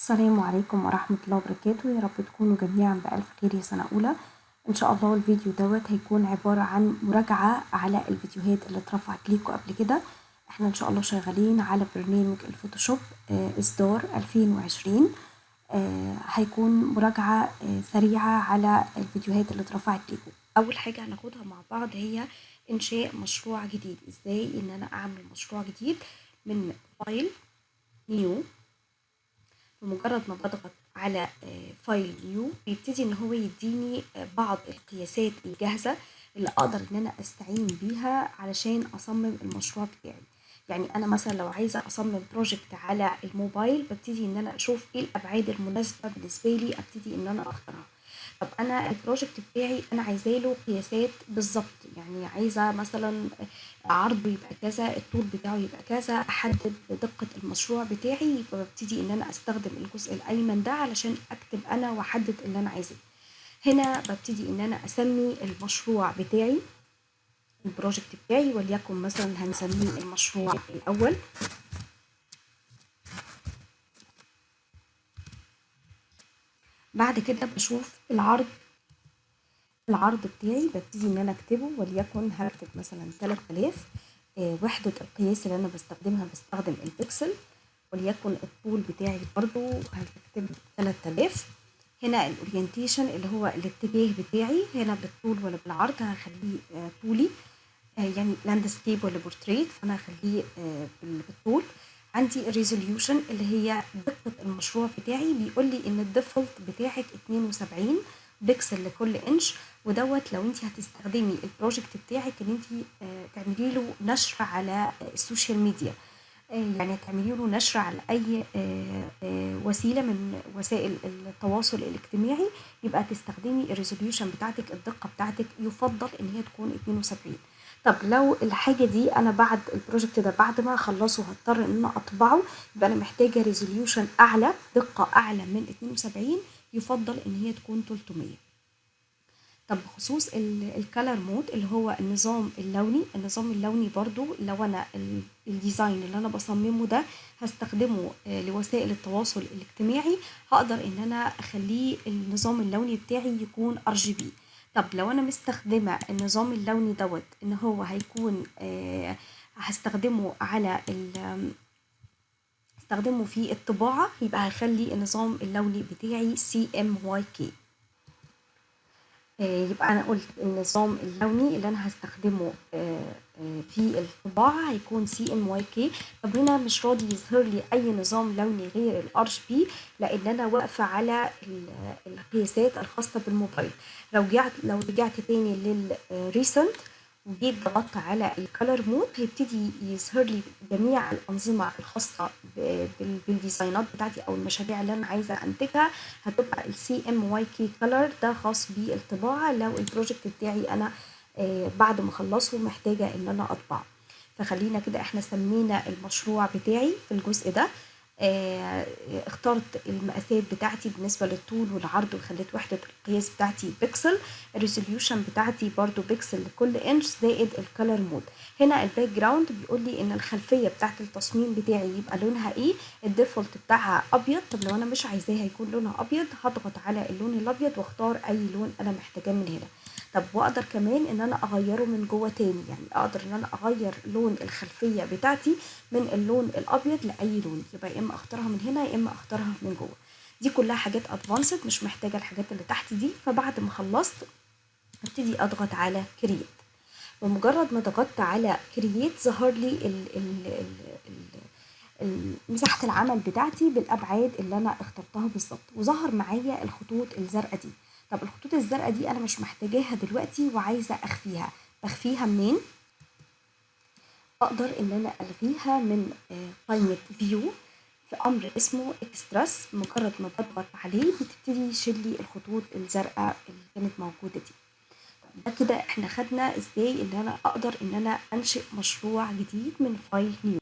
السلام عليكم ورحمة الله وبركاته. يا رب تكونوا جميعا بألف خير يا سنة أولى. إن شاء الله الفيديو دوت هيكون عبارة عن مراجعة على الفيديوهات اللي اترفعت ليكم قبل كده. احنا إن شاء الله شغالين على برنامج الفوتوشوب إصدار 2020. هيكون مراجعة سريعة على الفيديوهات اللي اترفعت ليكم. أول حاجة هناخدها مع بعض هي إنشاء مشروع جديد. إزاي إن أنا أعمل مشروع جديد من فايل نيو. بمجرد ما بضغط على فايل نيو بيبتدي ان هو يديني بعض القياسات الجاهزة اللي اقدر ان انا استعين بيها علشان اصمم المشروع بتاعي. يعني انا مثلا لو عايزة اصمم بروجكت على الموبايل ببتدي ان انا اشوف ايه الابعاد المناسبة بالنسبة لي، ابتدي ان انا اختارها. طب انا البروجكت بتاعي انا عايزاه له قياسات بالظبط، يعني عايزه مثلا عرضه يبقى كذا، الطول بتاعه يبقى كذا، احدد دقه المشروع بتاعي. فببتدي ان انا استخدم الجزء الايمن ده علشان اكتب انا واحدد اللي انا عايزاه. هنا ببتدي ان انا اسمي المشروع بتاعي، البروجكت بتاعي، وليكن مثلا هنسميه المشروع الاول. بعد كده بشوف العرض بتاعي، ببتدي ان انا اكتبه، وليكن هكتب مثلا 3000. وحدة القياس اللي انا بستخدم البكسل. وليكن الطول بتاعي برضو هكتب 3000. هنا الاورينتيشن اللي هو الاتجاه بتاعي، هنا بالطول ولا بالعرض، هخليه طولي. يعني لاندسكيب ولا بورتريت، فانا هخليه بالطول. عندي الريزوليوشن اللي هي دقة المشروع بتاعي، بيقول لي ان الديفولت بتاعك 72 بكسل لكل انش. ودوت لو انت هتستخدمي البروجكت بتاعك ان انت تعملي له نشر على السوشيال ميديا، يعني تعملي له نشر على اي وسيله من وسائل التواصل الاجتماعي، يبقى تستخدمي الريزوليوشن بتاعتك، الدقه بتاعتك يفضل ان هي تكون 72. طب لو الحاجه دي انا بعد البروجكت ده بعد ما اخلصه هضطر ان انا اطبعه، يبقى انا محتاجه ريزوليوشن اعلى، دقه اعلى من 72، يفضل ان هي تكون 300. طب بخصوص الكالر مود اللي هو النظام اللوني برضو، لو انا الديزاين اللي انا بصممه ده هستخدمه لوسائل التواصل الاجتماعي، هقدر ان انا اخليه النظام اللوني بتاعي يكون RGB. طب لو انا مستخدمة النظام اللوني دوت ان هو هيكون هستخدمه هستخدمه في الطباعة، يبقى هخلي النظام اللوني بتاعي CMYK. يبقى أنا قُلت النظام اللوني اللي أنا هاستخدمه في الطباعة هيكون CMYK. طب هنا مش راضي يظهر لي أي نظام لوني غير الRGB، لإن أنا واقفة على القياسات الخاصة بالموبايل. لو رجعت تاني للrecent وجيت ضغطت على الcolor mode، هيبتدي يظهر لي جميع الأنظمة الخاصة بالديزاينات بتاعتي أو المشاريع اللي أنا عايزة أنتجها. هتبقى CMYK color ده خاص بالطباعة، لو البروجكت بتاعي أنا بعد ما أخلصه محتاجة إن أنا أطبعه. فخلينا كده إحنا سمينا المشروع بتاعي في الجزء ده. اخترت المقاسات بتاعتي بالنسبة للطول والعرض، وخليت وحدة القياس بتاعتي بيكسل. الريزوليوشن بتاعتي برضو بيكسل لكل انش، زائد الكالر مود. هنا الباك جراوند بيقول لي ان الخلفية بتاعت التصميم بتاعي يبقى لونها ايه، الديفولت بتاعها ابيض. طب لو انا مش عايزاها يكون لونها ابيض، هضغط على اللون الابيض واختار اي لون انا محتاجاه من هنا. طب واقدر كمان ان انا اغيره من جوه تاني، يعني اقدر ان انا اغير لون الخلفية بتاعتي من اللون الابيض لاي لون، يبقى يا اما اختارها من هنا يا اما اختارها من جوه. دي كلها حاجات ادفانسد، مش محتاجه الحاجات اللي تحت دي. فبعد ما خلصت هبتدي اضغط على كرييت. بمجرد ما ضغطت على كرييت ظهر لي مساحه العمل بتاعتي بالابعاد اللي انا اخترتها بالظبط، وظهر معايا الخطوط الزرقاء دي. طب الخطوط الزرقاء دي انا مش محتاجاها دلوقتي وعايزه اخفيها. بخفيها منين؟ اقدر ان انا الغيها من قائمه فيو في امر اسمه اكستراس. مجرد ما بضغط عليه بتبتدي يشيل لي الخطوط الزرقاء اللي كانت موجوده دي. ده كده احنا خدنا ازاي ان انا اقدر ان انا انشئ مشروع جديد من فايل نيو.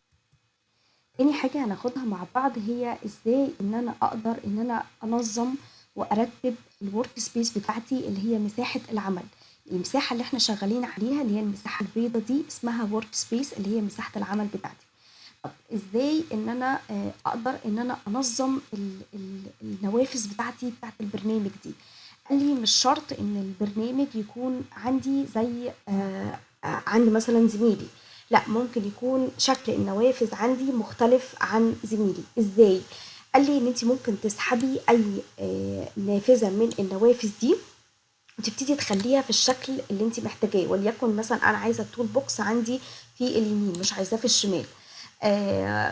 تاني حاجة هناخدها مع بعض هي ازاي ان انا اقدر ان انا انظم وارتب الورك سبيس بتاعتي اللي هي مساحة العمل. المساحة اللي احنا شغالين عليها اللي هي المساحة البيضة دي اسمها ورك سبيس، اللي هي مساحة العمل بتاعتي. طب ازاي ان انا اقدر ان انا انظم النوافذ بتاعتي بتاعت البرنامج دي؟ قال لي مش شرط ان البرنامج يكون عندي زي عند مثلا زميلي، لا ممكن يكون شكل النوافذ عندي مختلف عن زميلي. ازاي؟ قال لي ان انت ممكن تسحبي اي نافذة من النوافذ دي وتبتدي تخليها في الشكل اللي انت محتاجاه. وليكن مثلا انا عايزه التول بوكس عندي في اليمين، مش عايزاه في الشمال.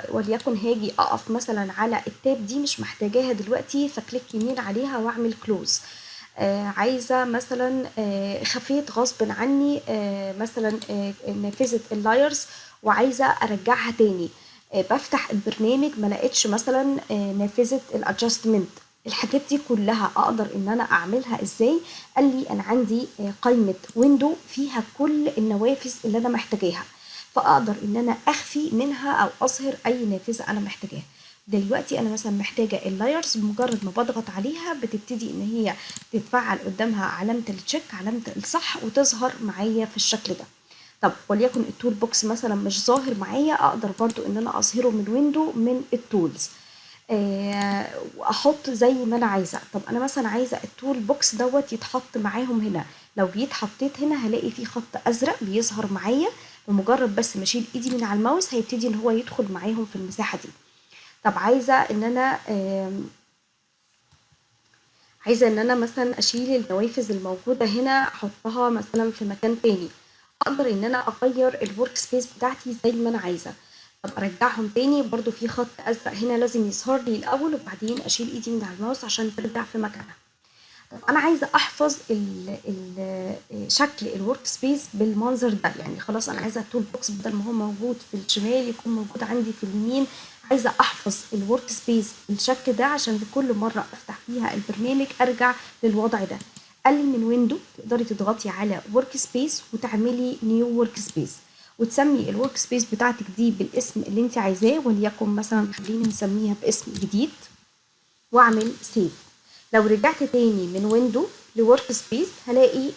وليكن هاجي اقف مثلا على التاب دي، مش محتاجاها دلوقتي، فكليك يمين عليها واعمل كلوز. عايزه مثلا خفيت غصب عني مثلا نافذه اللايرز وعايزه ارجعها تاني، بفتح البرنامج ما لقيتش مثلا نافذه الادجستمنت. الحاجات دي كلها اقدر ان انا اعملها ازاي؟ قال لي انا عندي قائمه ويندو فيها كل النوافذ اللي انا محتاجاها، فاقدر ان انا اخفي منها او اظهر اي نافذه انا محتاجاها. دلوقتي انا مثلا محتاجه اللايرز، بمجرد ما بضغط عليها بتبتدي ان هي تتفعل قدامها علامه التشيك، علامه الصح، وتظهر معايا في الشكل ده. طب وليكن التول بوكس مثلا مش ظاهر معايا، اقدر برضو ان انا اظهره من ويندو من التولز واحط زي ما انا عايزه. طب انا مثلا عايزه التول بوكس دوت يتحط معاهم هنا، لو جيت حطيت هنا هلاقي في خط ازرق بيظهر معايا، بمجرد بس ما اشيل ايدي من على الماوس هيبتدي ان هو يدخل معاهم في المساحه دي. طب عايزه ان انا مثلا اشيل النوافذ الموجوده هنا احطها مثلا في مكان تاني، اقدر ان انا اغير الورك سبيس بتاعتي زي ما انا عايزه. طب ارجعهم تاني، برضو في خط ازرق هنا لازم يظهر لي الاول وبعدين اشيل ايدي من على الماوس عشان ترجع في مكانها. طب انا عايزه احفظ شكل الورك سبيس بالمنظر ده، يعني خلاص انا عايزه التول بوكس بدل ما هو موجود في الشمال يكون موجود عندي في اليمين. عايزه احفظ الورك سبيس بالشكل ده عشان كل مره افتح فيها البرنامج ارجع للوضع ده. قال لي من ويندو تقدري تضغطي على ورك سبيس وتعملي نيو ورك سبيس، وتسمي الورك سبيس بتاعتك دي بالاسم اللي انت عايزاه، وليكن مثلا خلينا نسميها باسم جديد واعمل سيف. لو رجعت تاني من ويندو لورك سبيس هلاقي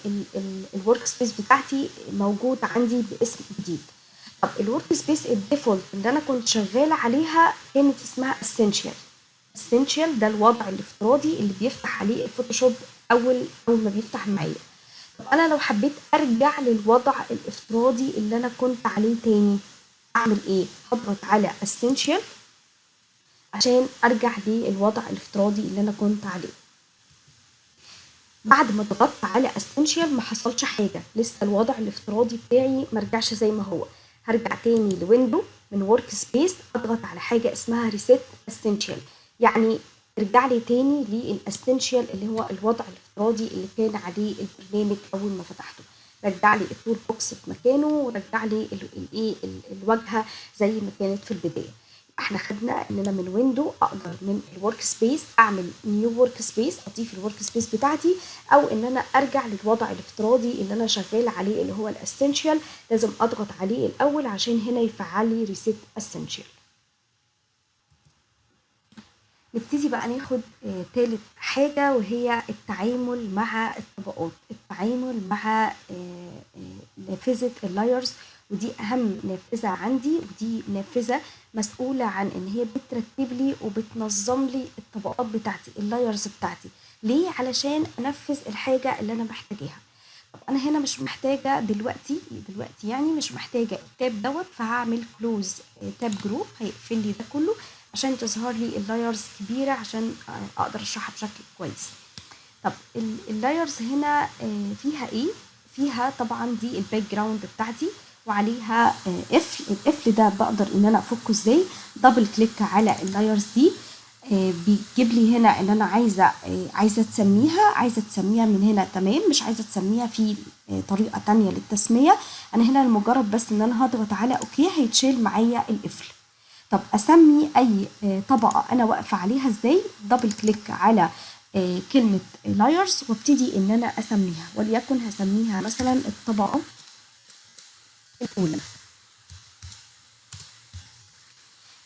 الورك سبيس بتاعتي موجود عندي باسم جديد. طب الورك سبيس الديفولت اللي انا كنت شغاله عليها كانت اسمها اسينشال. اسينشال ده الوضع الافتراضي اللي بيفتح عليه الفوتوشوب اول ما بيفتح معايا. طب انا لو حبيت ارجع للوضع الافتراضي اللي انا كنت عليه تاني اعمل ايه؟ هضغط على اسينشال عشان ارجع للوضع الافتراضي اللي انا كنت عليه. بعد ما ضغطت على اسينشال ما حصلش حاجه، لسه الوضع الافتراضي بتاعي ما رجعش زي ما هو. هرجع تاني لويندو من ورك سبيس اضغط على حاجه اسمها ريسيت اسينشال، يعني ارجع لي تاني للاسينشال اللي هو الوضع الافتراضي اللي كان عليه البرنامج اول ما فتحته. رجع لي التول بوكس في مكانه ورجع لي الواجهه زي ما كانت في البدايه. احنا خدنا ان انا من ويندو اقدر من الورك سبيس اعمل نيو ورك سبيس، اضيف الورك سبيس بتاعتي، او ان انا ارجع للوضع الافتراضي اللي انا شغاله عليه اللي هو الاسينشال. لازم اضغط عليه الاول عشان هنا يفعل لي ريسيت اسينشال. نبتدي بقى ناخد تالت حاجة وهي التعامل مع الطبقات، التعامل مع نافذة اللايرز. ودي أهم نافذة عندي، ودي نافذة مسؤولة عن إن هي بترتب لي وبتنظم لي الطبقات بتاعتي، اللايرز بتاعتي. ليه؟ علشان أنفذ الحاجة اللي أنا محتاجاها. طب أنا هنا مش محتاجة دلوقتي يعني مش محتاجة التاب دوت، فهعمل كلوز تاب جروب هيقفل لي ده كله عشان تظهر لي اللايرز كبيرة عشان اقدر اشرحها بشكل كويس. طب اللايرز هنا فيها ايه؟ فيها طبعا دي الباك جراوند بتاعتي وعليها قفل. القفل ده بقدر ان انا افكه ازاي؟ دبل كليك على اللايرز دي بيجيب لي هنا ان انا عايزه تسميها من هنا، تمام. مش عايزه تسميها في طريقه تانية للتسميه. انا هنا المجرد بس ان انا هضغط على اوكي هيتشيل معايا القفل. طب اسمي اي طبقه انا واقفه عليها ازاي؟ دبل كليك على كلمه لايرز وابتدي ان انا اسميها، وليكن هسميها مثلا الطبقه الاولى.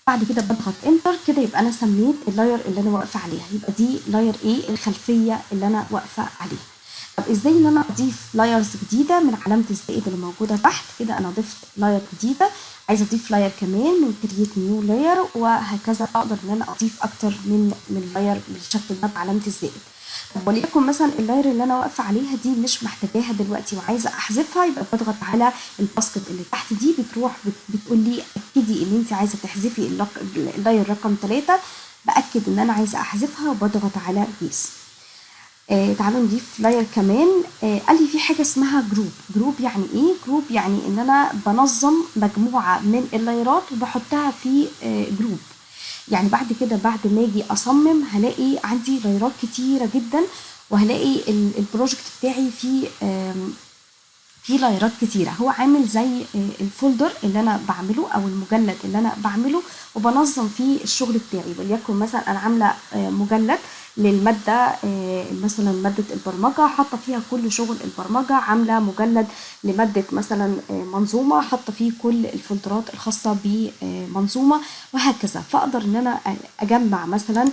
بعد كده بضغط انتر كده يبقى انا سميت اللاير اللي انا واقفه عليها، يبقى دي لاير ايه؟ الخلفيه اللي انا واقفه عليها. طب ازاي ان انا اضيف لايرز جديده من علامه الزائد اللي موجوده تحت كده؟ انا ضفت لاير جديده، عايزه اضيف لاير كمان من كرييت نيو لاير، وهكذا اقدر ان انا اضيف اكتر من لاير بالشكل ده بعلامه الزائد. طب وليكن مثلا اللاير اللي انا واقفه عليها دي مش محتاجاها دلوقتي وعايزه احذفها، يبقى بضغط على الباسكت اللي تحت دي، بتروح بتقول لي اكدي ان انت عايزه تحذفي اللاير رقم 3، باكد ان انا عايزه احذفها وبضغط على يس. تعالوا نضيف لاير كمان. قال لي في حاجه اسمها جروب. جروب يعني ايه؟ جروب يعني ان انا بنظم مجموعه من اللايرات وبحطها في جروب. يعني بعد كده بعد ما اجي اصمم هلاقي عندي لايرات كتيره جدا، وهلاقي البروجكت بتاعي فيه في لايرات كتيره. هو عامل زي الفولدر اللي انا بعمله او المجلد اللي انا بعمله وبنظم فيه الشغل بتاعي. وليكن مثلا انا عامله مجلد للماده، مثلا ماده البرمجه حاطه فيها كل شغل البرمجه، عامله مجلد لماده مثلا منظومه حاطه فيه كل الفولدرات الخاصه بمنظومه، وهكذا. فاقدر ان انا اجمع مثلا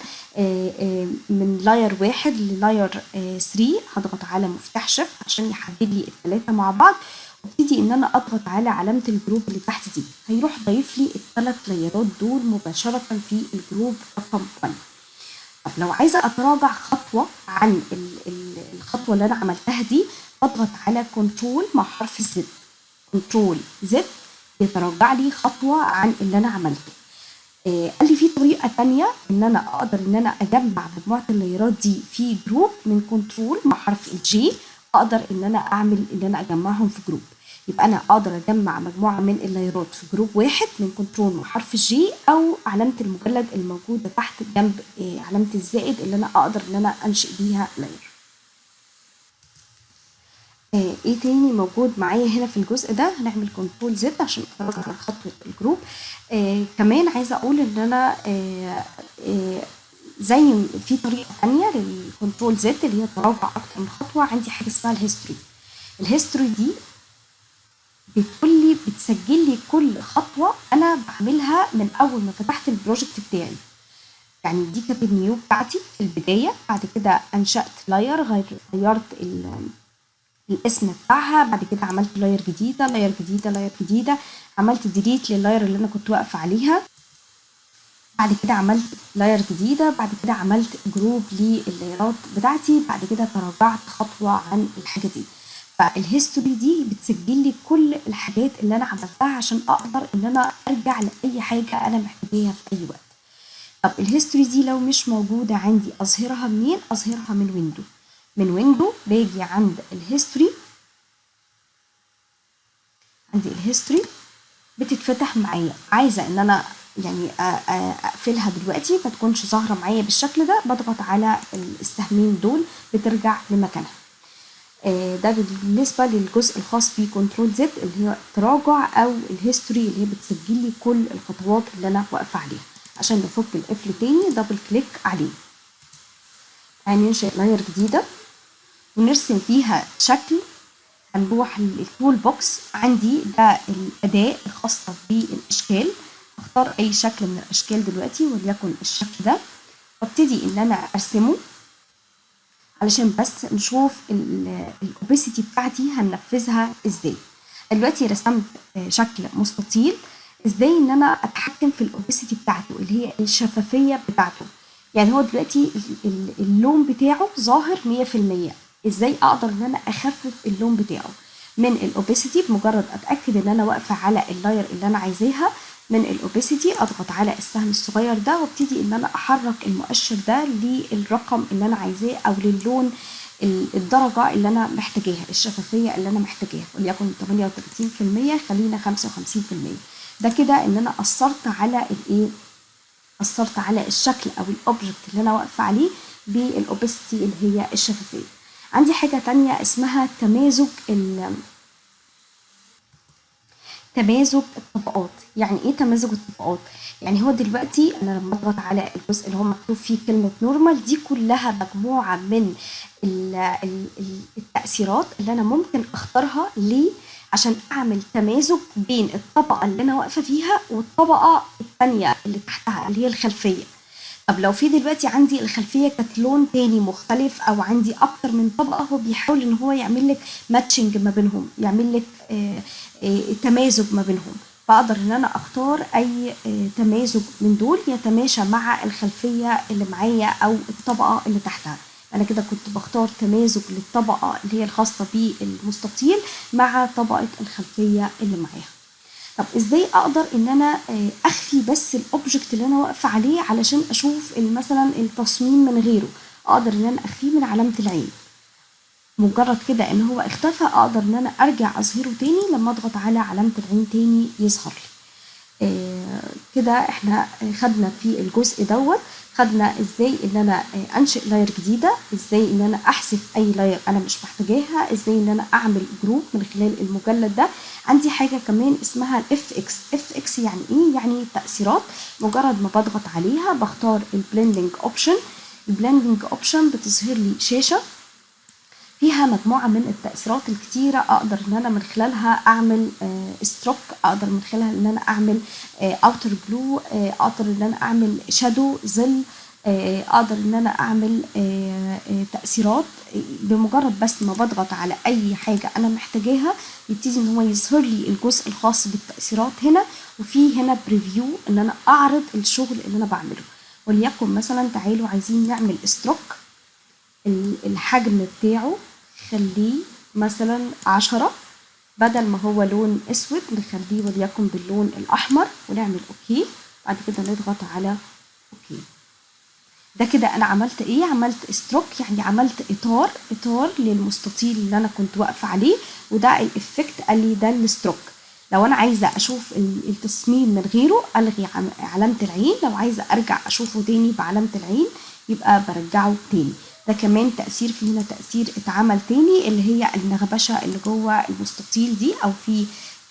من لاير 1 للاير 3. هضغط على مفتاح شيفت عشان يحدد لي الثلاثه مع بعض، وابتدي ان انا اضغط على علامه الجروب اللي تحت دي، هيروح ضايف لي الثلاث لايرات دول مباشره في الجروب رقم 1. طب لو عايزه اتراجع خطوه عن الخطوه اللي انا عملتها دي، بضغط على كنترول مع حرف الزد. كنترول زد يتراجع لي خطوه عن اللي انا عملته. قال لي في طريقه تانية ان انا اقدر ان انا اجمع مجموعه اللايرات دي في جروب. من كنترول مع حرف الجي اقدر ان انا اعمل ان انا اجمعهم في جروب. يبقى انا اقدر اجمع مجموعه من اللايرات في جروب واحد من كنترول مع حرف الجي، او علامه المجلد الموجوده تحت جنب علامه الزائد اللي انا اقدر ان انا انشئ بيها لاير. ايه تاني موجود معايا هنا في الجزء ده؟ هنعمل كنترول زد عشان اتفرج على خطوه الجروب. كمان عايزه اقول ان انا زي في طريقه تانية للكنترول زد اللي هي تراجع اكتر من خطوه. عندي حاجه اسمها الهيستوري. الهيستوري دي بتسجل لي كل خطوه انا بعملها من اول ما فتحت البروجكت بتاعي. يعني دي كانت النيو بتاعتي في البدايه، بعد كده انشأت لاير، غيرت الاسم بتاعها، بعد كده عملت لاير جديده لاير جديده لاير جديده، عملت ديليت لللاير اللي انا كنت واقفه عليها، بعد كده عملت لاير جديده، بعد كده عملت جروب لللايرات بتاعتي، بعد كده تراجعت خطوه عن الحاجه دي. فالهيستوري دي بتسجل لي كل الحاجات اللي انا عملتها عشان اقدر ان انا ارجع لاي حاجه انا محتاجاها في اي وقت. طب الهيستوري دي لو مش موجوده عندي اظهرها منين؟ اظهرها من ويندو. من ويندو باجي عند الهيستوري، عندي الهيستوري بتتفتح معايا. عايزه ان انا يعني اقفلها دلوقتي ما تكونش ظاهره معايا بالشكل ده، بضغط على السهمين دول بترجع لمكانها. ده بالنسبه للجزء الخاص بكنترول زد اللي هي تراجع، او الهيستوري اللي هي بتسجل لي كل الخطوات اللي انا واقفه عليها. عشان نفك القفل تاني دبل كليك عليه. هننشئ لاير جديده ونرسم فيها شكل. هنروح للتول بوكس، عندي ده الأداة الخاصة بالأشكال. اختار أي شكل من الأشكال دلوقتي وليكن الشكل ده، وابتدي إن أنا أرسمه علشان بس نشوف الأوبيسيتي بتاعتي هننفذها إزاي. دلوقتي رسمت شكل مستطيل. إزاي إن أنا أتحكم في الأوبيسيتي بتاعته اللي هي الشفافية بتاعته؟ يعني هو دلوقتي اللون بتاعه ظاهر 100%. ازاي اقدر ان انا اخفف اللون بتاعه؟ من الاوبيسيتي، بمجرد اتاكد ان انا واقفه على اللاير اللي انا عايزاها، من الاوبيسيتي اضغط على السهم الصغير ده وابتدي ان انا احرك المؤشر ده للرقم اللي انا عايزاه او للون الدرجه اللي انا محتاجاها، الشفافيه اللي انا محتاجاها، وليكن 38%، خلينا 55%. ده كده ان انا اثرت على الايه، اثرت على الشكل او الاوبجكت اللي انا واقفه عليه بالاوبستي اللي هي الشفافيه. عندي حاجه تانية اسمها تمازج الطبقات. يعني ايه تمازج الطبقات؟ يعني هو دلوقتي انا لما اضغط على الجزء اللي هو مكتوب فيه كلمه نورمال، دي كلها مجموعه من التاثيرات اللي انا ممكن اختارها ليه؟ عشان اعمل تمازج بين الطبقه اللي انا واقفه فيها والطبقه الثانيه اللي تحتها اللي هي الخلفيه. طب لو في دلوقتي عندي الخلفية كانت لون تاني مختلف، أو عندي أكتر من طبقة، هو بيحاول إن هو يعمل لك ماتشنج ما بينهم، يعمل لك تمازج ما بينهم. فأقدر إن أنا أختار أي تمازج من دول يتماشى مع الخلفية اللي معايا أو الطبقة اللي تحتها. أنا كده كنت بختار تمازج للطبقة اللي هي الخاصة بالمستطيل مع طبقة الخلفية اللي معاها. طب ازاي اقدر ان انا اخفي بس الاوبجكت اللي انا واقفه عليه علشان اشوف مثلا التصميم من غيره؟ اقدر ان انا اخفيه من علامه العين. مجرد كده ان هو اختفى اقدر ان انا ارجع اظهره تاني لما اضغط على علامه العين تاني يظهر لي. كده احنا خدنا في الجزء دوت، خدنا ازاي ان انا انشئ لاير جديده، ازاي ان انا احذف اي لاير انا مش محتاجاها، ازاي ان انا اعمل جروب من خلال المجلد ده. عندي حاجه كمان اسمها الاف اكس. اف اكس يعني ايه؟ يعني تاثيرات. مجرد ما بضغط عليها بختار البلندنج اوبشن. البلندنج اوبشن بتظهر لي شاشه فيها مجموعة من التأثيرات الكتيرة، أقدر إن أنا من خلالها أعمل ستروك، أقدر من خلالها إن أنا أعمل أوتر بلو، أقدر إن أنا أعمل شادو ظل، أقدر إن أنا أعمل تأثيرات. بمجرد بس ما بضغط على أي حاجة أنا محتاجاها يبتدي إن هو يظهر لي الجزء الخاص بالتأثيرات هنا، وفي هنا بريفيو إن أنا أعرض الشغل اللي أنا بعمله. وليكن مثلا تعالوا عايزين نعمل ستروك، الحجم بتاعه خليه مثلا 10، بدل ما هو لون اسود نخليه وليكن باللون الاحمر ونعمل اوكي. بعد كده نضغط على اوكي. ده كده انا عملت ايه؟ عملت ستروك، يعني عملت اطار للمستطيل اللي انا كنت واقفه عليه، وده الافكت قال لي ده الستروك. لو انا عايزه اشوف التصميم من غيره الغي علامه العين، لو عايزه ارجع اشوفه تاني بعلامه العين يبقى برجعه تاني. ده كمان تأثير، في هنا تأثير اتعمل تاني اللي هي النغبشة اللي جوه المستطيل دي، او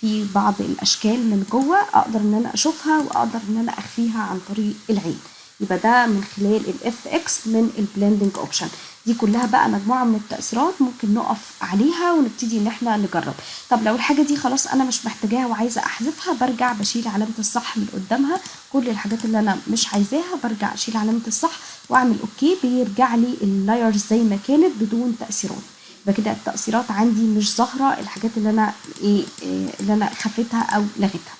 في بعض الاشكال من جوه اقدر ان انا اشوفها واقدر ان انا اخفيها عن طريق العين. يبقى ده من خلال الاف اكس من البلندنج اوبشن. دي كلها بقى مجموعه من التاثيرات ممكن نقف عليها ونبتدي ان احنا نجرب. طب لو الحاجه دي خلاص انا مش محتاجاها وعايزه احذفها، برجع بشيل علامه الصح من قدامها. كل الحاجات اللي انا مش عايزاها برجع اشيل علامه الصح واعمل اوكي، بيرجع لي اللايرز زي ما كانت بدون تاثيرات. يبقى كده التاثيرات عندي مش ظاهره، الحاجات اللي انا اللي انا خفيتها او لغيتها.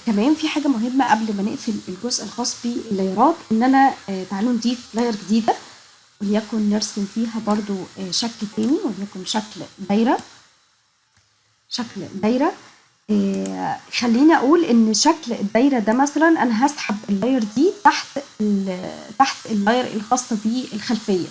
كمان في حاجة مهمة قبل ما نقفل الجزء الخاص باللايرات، ان انا تعالوا نضيف لاير جديدة وليكن نرسم فيها برضو شكل تاني، وليكن شكل دايرة. خليني اقول ان شكل الدايرة ده مثلا انا هسحب اللاير دي تحت اللاير الخاصة بالخلفية.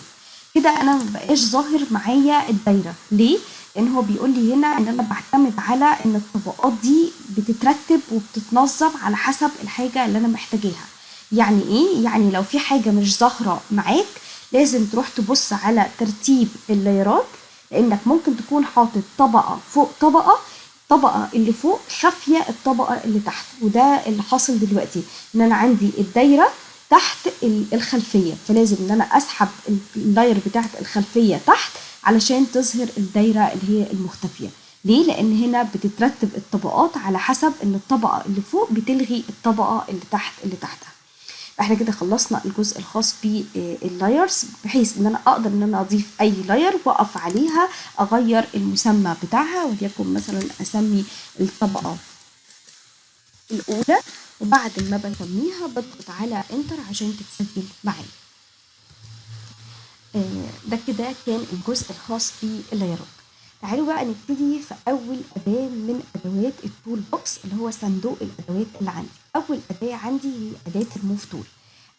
كده انا مبقاش ظاهر معايا الدايرة. ليه؟ لان هو بيقول لي هنا ان انا بعتمد على ان الطبقات دي بتترتب وبتتنظم على حسب الحاجة اللي انا محتاجاها. يعني ايه؟ يعني لو في حاجة مش ظاهرة معاك لازم تروح تبص على ترتيب اللايرات، لانك ممكن تكون حاطط طبقة فوق طبقة، الطبقة اللي فوق خافية الطبقة اللي تحت. وده اللي حاصل دلوقتي، ان انا عندي الدايرة تحت الخلفية، فلازم ان انا اسحب اللاير بتاعت الخلفية تحت علشان تظهر الدايرة اللي هي المختفية. ليه؟ لان هنا بتترتب الطبقات على حسب ان الطبقة اللي فوق بتلغي الطبقة اللي تحتها. احنا كده خلصنا الجزء الخاص باللايرز، بحيث ان انا اقدر ان انا اضيف اي لاير واقف عليها اغير المسمى بتاعها، وليكن مثلا اسمي الطبقة الاولى، وبعد ما بسميها بضغط على انتر عشان تتسجل معايا. ده كده كان الجزء الخاص باللايرات. تعالوا بقى نبتدي في اول اداة من ادوات التول بوكس اللي هو صندوق الادوات اللي عندي. اول اداة عندي هي اداة الموف تول.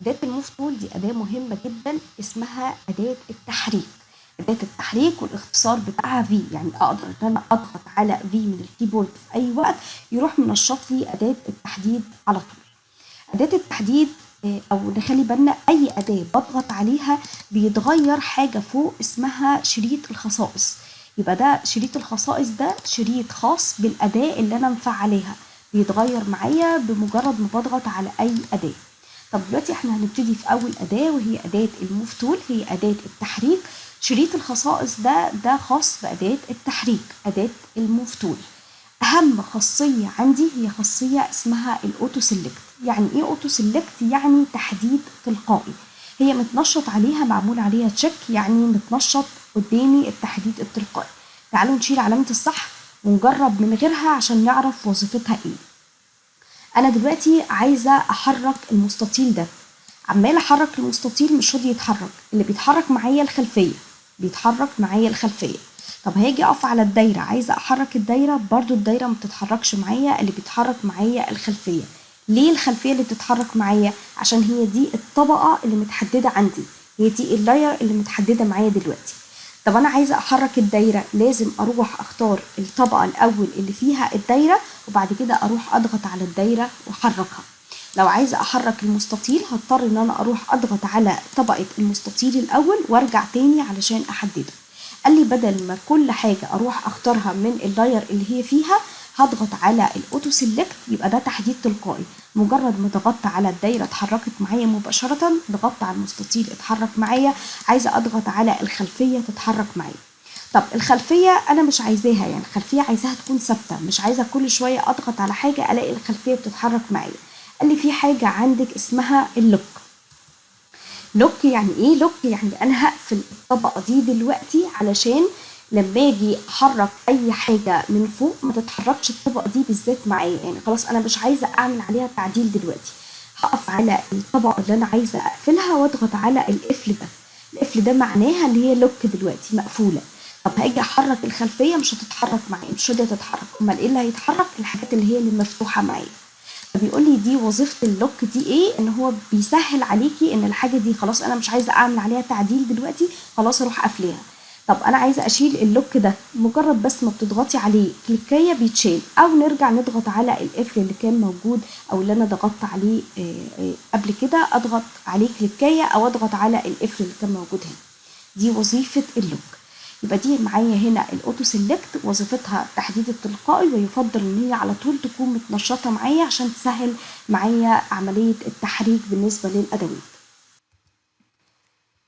اداة الموف تول دي اداة مهمة جدا، اسمها اداة التحريك. اداة التحريك والاختصار بتاعها في، يعني اقدر ان انا اضغط على في من الكيبورد في اي وقت يروح منشط لي اداة التحديد على طول. أداة التحديد أو نخلي بالنا أي أداة بضغط عليها بيتغير حاجة فوق اسمها شريط الخصائص. يبقى ده شريط الخصائص، ده شريط خاص بالأداة اللي أنا مفعلاها، بيتغير معايا بمجرد ما بضغط على أي أداة. طب دلوقتي احنا هنبتدي في أول أداة وهي أداة الموف تول، هي أداة التحريك. شريط الخصائص ده خاص بأداة التحريك، أداة الموف تول. اهم خاصيه عندي هي خاصيه اسمها الاوتو سيلكت. يعني ايه اوتو سيلكت؟ يعني تحديد تلقائي. هي متنشط عليها، معمول عليها تشيك، يعني متنشط قدامي التحديد التلقائي. تعالوا نشيل علامه الصح ونجرب من غيرها عشان نعرف وظيفتها ايه. انا دلوقتي عايزه احرك المستطيل ده، عمال احرك المستطيل مش راضي يتحرك، اللي بيتحرك معايا الخلفيه، بيتحرك معايا الخلفيه. طب هاجي اقف على الدايره، عايزه احرك الدايره، برضو الدايره ما بتتحركش معايا، اللي بيتحرك معايا الخلفيه. ليه الخلفيه اللي بتتحرك معايا؟ عشان هي دي الطبقه اللي متحدده عندي، هي دي اللاير اللي متحدده معايا دلوقتي. طب انا عايزه احرك الدايره، لازم اروح اختار الطبقه الاول اللي فيها الدايره، وبعد كده اروح اضغط على الدايره واحركها. لو عايزه احرك المستطيل هضطر ان انا اروح اضغط على طبقه المستطيل الاول وارجع تاني علشان احدده. قال لي بدل ما كل حاجه اروح اختارها من اللاير اللي هي فيها، هضغط على الاوتو سيلكت، يبقى ده تحديد تلقائي. مجرد ما ضغطت على الدايره اتحركت معايا مباشره، ضغطت على المستطيل اتحرك معايا، عايزه اضغط على الخلفيه تتحرك معايا. طب الخلفيه انا مش عايزاها، يعني الخلفيه عايزاها تكون ثابته، مش عايزه كل شويه اضغط على حاجه الاقي الخلفيه بتتحرك معايا. قال لي في حاجه عندك اسمها اللوك. لوك يعني ايه؟ لوك يعني انا هقفل الطبقه دي دلوقتي علشان لما اجي احرك اي حاجه من فوق ما تتحركش الطبقه دي بالذات معايا. يعني خلاص انا مش عايزه اعمل عليها تعديل دلوقتي، هقف على الطبقه اللي انا عايزه اقفلها واضغط على القفل ده. القفل ده معناها ان هي لوك دلوقتي مقفوله. طب هاجي احرك الخلفيه مش هتتحرك معايا، مش راضيه تتحرك. امال ايه اللي هيتحرك؟ الحاجات اللي هي اللي مفتوحه معايا. فبيقول لي دي وظيفة اللوك دي ايه؟ ان هو بيسهل عليكي ان الحاجة دي خلاص انا مش عايزة اعمل عليها تعديل دلوقتي، خلاص اروح قافلاها. طب انا عايزة اشيل اللوك ده، مجرد بس ما بتضغطي عليه كليكاية بيتشال، او نرجع نضغط على القفل اللي كان موجود او اللي انا ضغطت عليه قبل كده، اضغط عليه كليكاية او اضغط على القفل اللي كان موجود هنا. دي وظيفة اللوك. يبقى دي معايا هنا الاوتو سيلكت، وظيفتها التحديد التلقائي، ويفضل ان هي على طول تكون متنشطه معايا عشان تسهل معايا عمليه التحريك بالنسبه للادوات.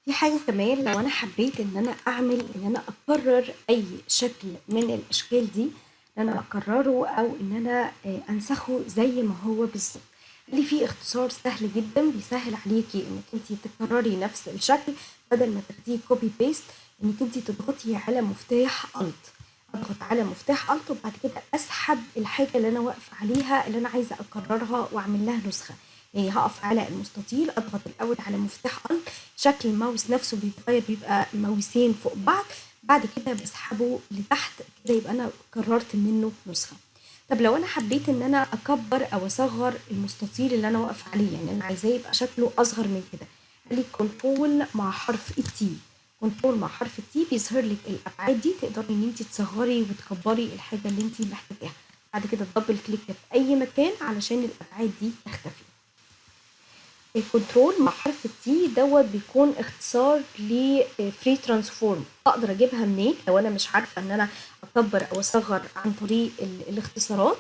في حاجه كمان، لو انا حبيت ان انا اعمل ان انا اكرر اي شكل من الاشكال دي، ان انا اكرره او ان انا انسخه زي ما هو بالظبط. اللي فيه اختصار سهل جدا بيسهل عليكي انك انت تكرري نفس الشكل، بدل ما تاخديه كوبي بيست، انك انت تضغطي على مفتاح الت. اضغط على مفتاح الت وبعد كده اسحب الحاجه اللي انا واقفه عليها اللي انا عايزه اكررها واعمل لها نسخه. يعني هقف على المستطيل، اضغط الاول على مفتاح الت، شكل الماوس نفسه بيتغير، بيبقى ماوسين فوق بعض، بعد كده بسحبه لتحت كده يبقى انا كررت منه نسخه. طب لو انا حبيت ان انا اكبر او اصغر المستطيل اللي انا واقفه عليه، يعني انا عايزاه يبقى شكله اصغر من كده، قال لي كنترول مع حرف التي. كنترول مع حرف التي بيظهر لك الابعاد دي، تقدري ان انت تصغري وتكبري الحاجه اللي انت محتاجاها. بعد كده دبل كليك في اي مكان علشان الابعاد دي تختفي. الكنترول مع حرف التي دوت بيكون اختصار لفري ترانسفورم. اقدر اجيبها منين لو انا مش عارفه ان انا اكبر او اصغر عن طريق الاختصارات؟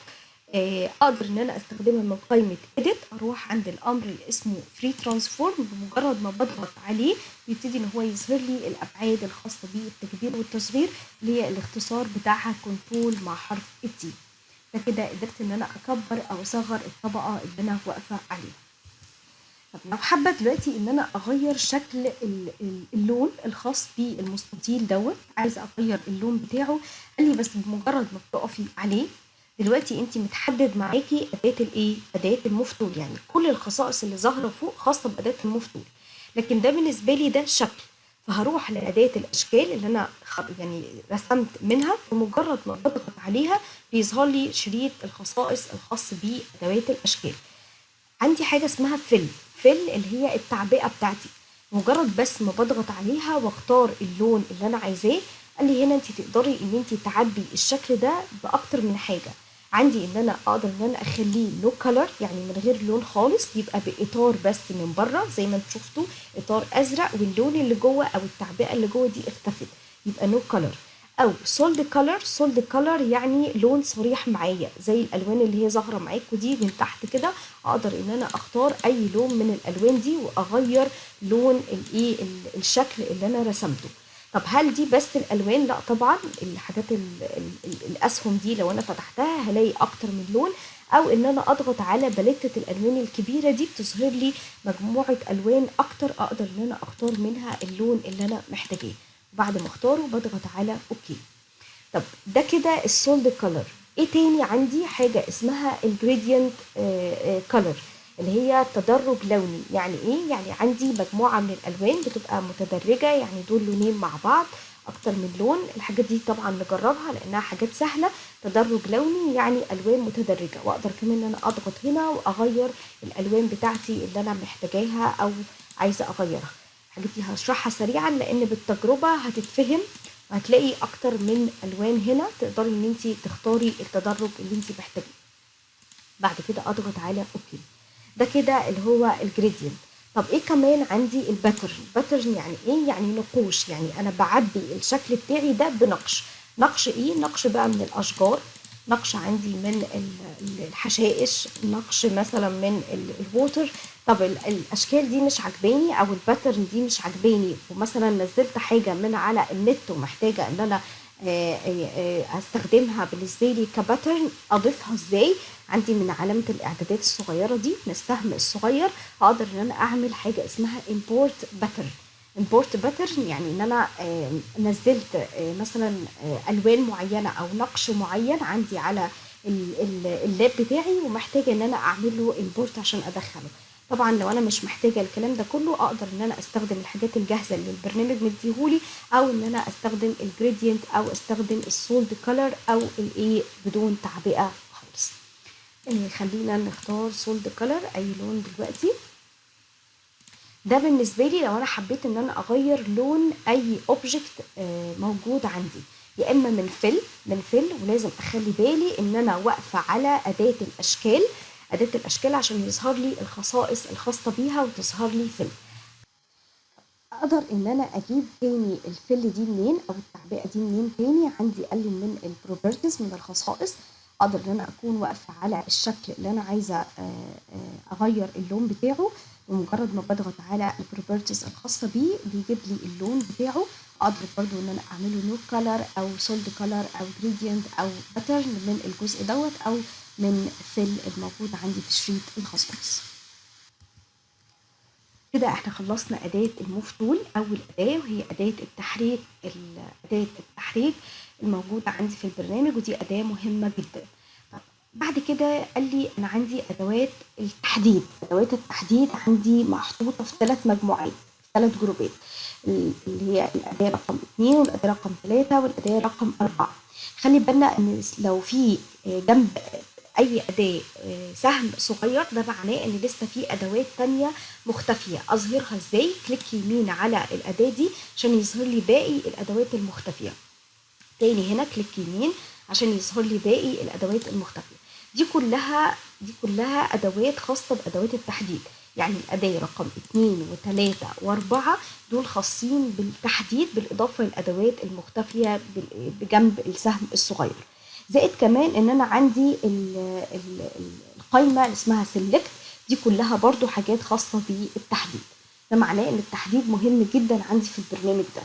اقدر ان انا استخدمها من قائمه edit، اروح عند الامر اللي اسمه فري ترانسفورم، بمجرد ما بضغط عليه بيبتدي ان هو يظهر لي الابعاد الخاصه بالتكبير والتصغير، اللي هي الاختصار بتاعها كنترول مع حرف التي. فكده قدرت ان انا اكبر او اصغر الطبقه اللي انا واقفه عليها. طب لو حابة دلوقتي ان انا اغير شكل اللون الخاص بالمستطيل دوت، عايزة اغير اللون بتاعه، قال لي بس بمجرد ما بتقفي عليه دلوقتي انت متحدد معاكي اداة الايه؟ اداة المفتول، يعني كل الخصائص اللي ظاهرة فوق خاصة باداة المفتول، لكن ده بالنسبة لي ده شكل. فهروح لأداة الأشكال اللي أنا يعني رسمت منها، ومجرد ما بضغط عليها بيظهر لي شريط الخصائص الخاص بأدوات الأشكال. عندي حاجة اسمها فل اللي هي التعبئة بتاعتي، مجرد بس ما بضغط عليها واختار اللون اللي انا عايزاه، قال لي هنا انت تقدري ان انت تعبي الشكل ده باكتر من حاجة. عندي ان انا اقدر ان انا اخليه نو كلر، يعني من غير لون خالص، يبقى باطار بس من بره زي ما انتوا شفتوا اطار ازرق، واللون اللي جوه او التعبئة اللي جوه دي اختفت، يبقى نو كلر. او سولد كلر. سولد كلر يعني لون صريح معايا، زي الالوان اللي هي ظاهره معاكم دي من تحت كده، اقدر ان انا اختار اي لون من الالوان دي واغير لون الايه الشكل اللي انا رسمته. طب هل دي بس الالوان؟ لا طبعا، الحاجات الاسهم دي لو انا فتحتها هلاقي اكتر من لون، او ان انا اضغط على باليتة الالوان الكبيره دي بتظهر لي مجموعه الوان اكتر، اقدر ان انا اختار منها اللون اللي انا محتاجاه. بعد ما اختاره بضغط على اوكي. طب ده كده السولد كولر. ايه تاني عندي؟ حاجه اسمها الجريدينت كولر، اللي هي تدرج لوني. يعني ايه؟ يعني عندي مجموعه من الالوان بتبقى متدرجه، يعني دول لونين مع بعض، اكتر من لون. الحاجات دي طبعا نجربها لانها حاجات سهله. تدرج لوني يعني الوان متدرجه، واقدر كمان ان انا اضغط هنا واغير الالوان بتاعتي اللي انا محتاجاها او عايزه اغيرها. الحاجات دي هشرحها سريعا لان بالتجربه هتتفهم، وهتلاقي اكتر من الوان هنا تقدري ان انت تختاري التدرج اللي انت محتاجاه. بعد كده اضغط على اوكي. ده كده اللي هو الجريدينت. طب ايه كمان عندي؟ الباترن. الباترن يعني ايه؟ يعني نقوش، يعني انا بعبي الشكل بتاعي ده بنقش. نقش ايه؟ نقش بقى من الاشجار، نقش عندي من الحشائش، نقش مثلا من الووتر. طب الاشكال دي مش عجباني او الباترن دي مش عجباني، ومثلا نزلت حاجه من على النت ومحتاجه ان انا استخدمها بالنسبه لي كباترن، اضيفها ازاي؟ عندي من علامه الاعدادات الصغيره دي، من السهم الصغير، هقدر ان انا اعمل حاجه اسمها import pattern. import pattern يعني ان انا نزلت مثلا الوان معينه او نقش معين عندي على اللاب بتاعي، ومحتاجه ان انا اعمل له import عشان ادخله. طبعا لو انا مش محتاجه الكلام ده كله، اقدر ان انا استخدم الحاجات الجاهزه اللي البرنامج مديهولي، او ان انا استخدم الجريدينت او استخدم السولد كولر او الايه بدون تعبئه خالص. خلينا نختار سولد كولر اي لون دلوقتي. ده بالنسبه لي لو انا حبيت ان انا اغير لون اي اوبجكت موجود عندي، يا اما من فيل ولازم اخلي بالي ان انا واقفه على اداه الاشكال. اداه الاشكال عشان يظهر لي الخصائص الخاصه بيها وتظهر لي فيل. اقدر ان انا اجيب تاني الفل دي منين او التعبئه دي منين تاني؟ عندي قال لي من البروبرتيز، من الخصائص. اقدر ان انا اكون واقفه على الشكل اللي انا عايزه اغير اللون بتاعه، ومجرد ما بضغط على البروبرتيز الخاصه بيه بيجيب لي اللون بتاعه. اقدر برضو ان انا اعمله نو كولر او سولد كولر او جريدينت او باترن من الجزء دوت، او من فيل الموجود عندي في شريط الخصائص. كده احنا خلصنا أداة الموف تول. أول أداة وهي أداة التحريك، أداة التحريك الموجودة عندي في البرنامج، ودي أداة مهمة جدا. طب بعد كده قال لي أنا عندي أدوات التحديد. أدوات التحديد عندي محطوطة في 3 مجموعات، في 3 جروبات، اللي هي الأداة رقم 2 والأداة رقم 3 والأداة رقم 4. خلي بالنا إن لو في جنب اي اداه سهم صغير، ده معناه ان لسه في ادوات تانية مختفيه. اظهرها ازاي؟ كليك يمين على الاداه دي عشان يظهر لي باقي الادوات المختفيه. تاني هنا كليك يمين عشان يظهر لي باقي الادوات المختفيه. دي كلها ادوات خاصه بادوات التحديد. يعني الاداه رقم 2 و3 و4 دول خاصين بالتحديد، بالاضافه للادوات المختفيه بجنب السهم الصغير. زائد كمان ان انا عندي القايمه اللي اسمها سيلكت، دي كلها برضو حاجات خاصه بالتحديد. ده معناه ان التحديد مهم جدا عندي في البرنامج ده.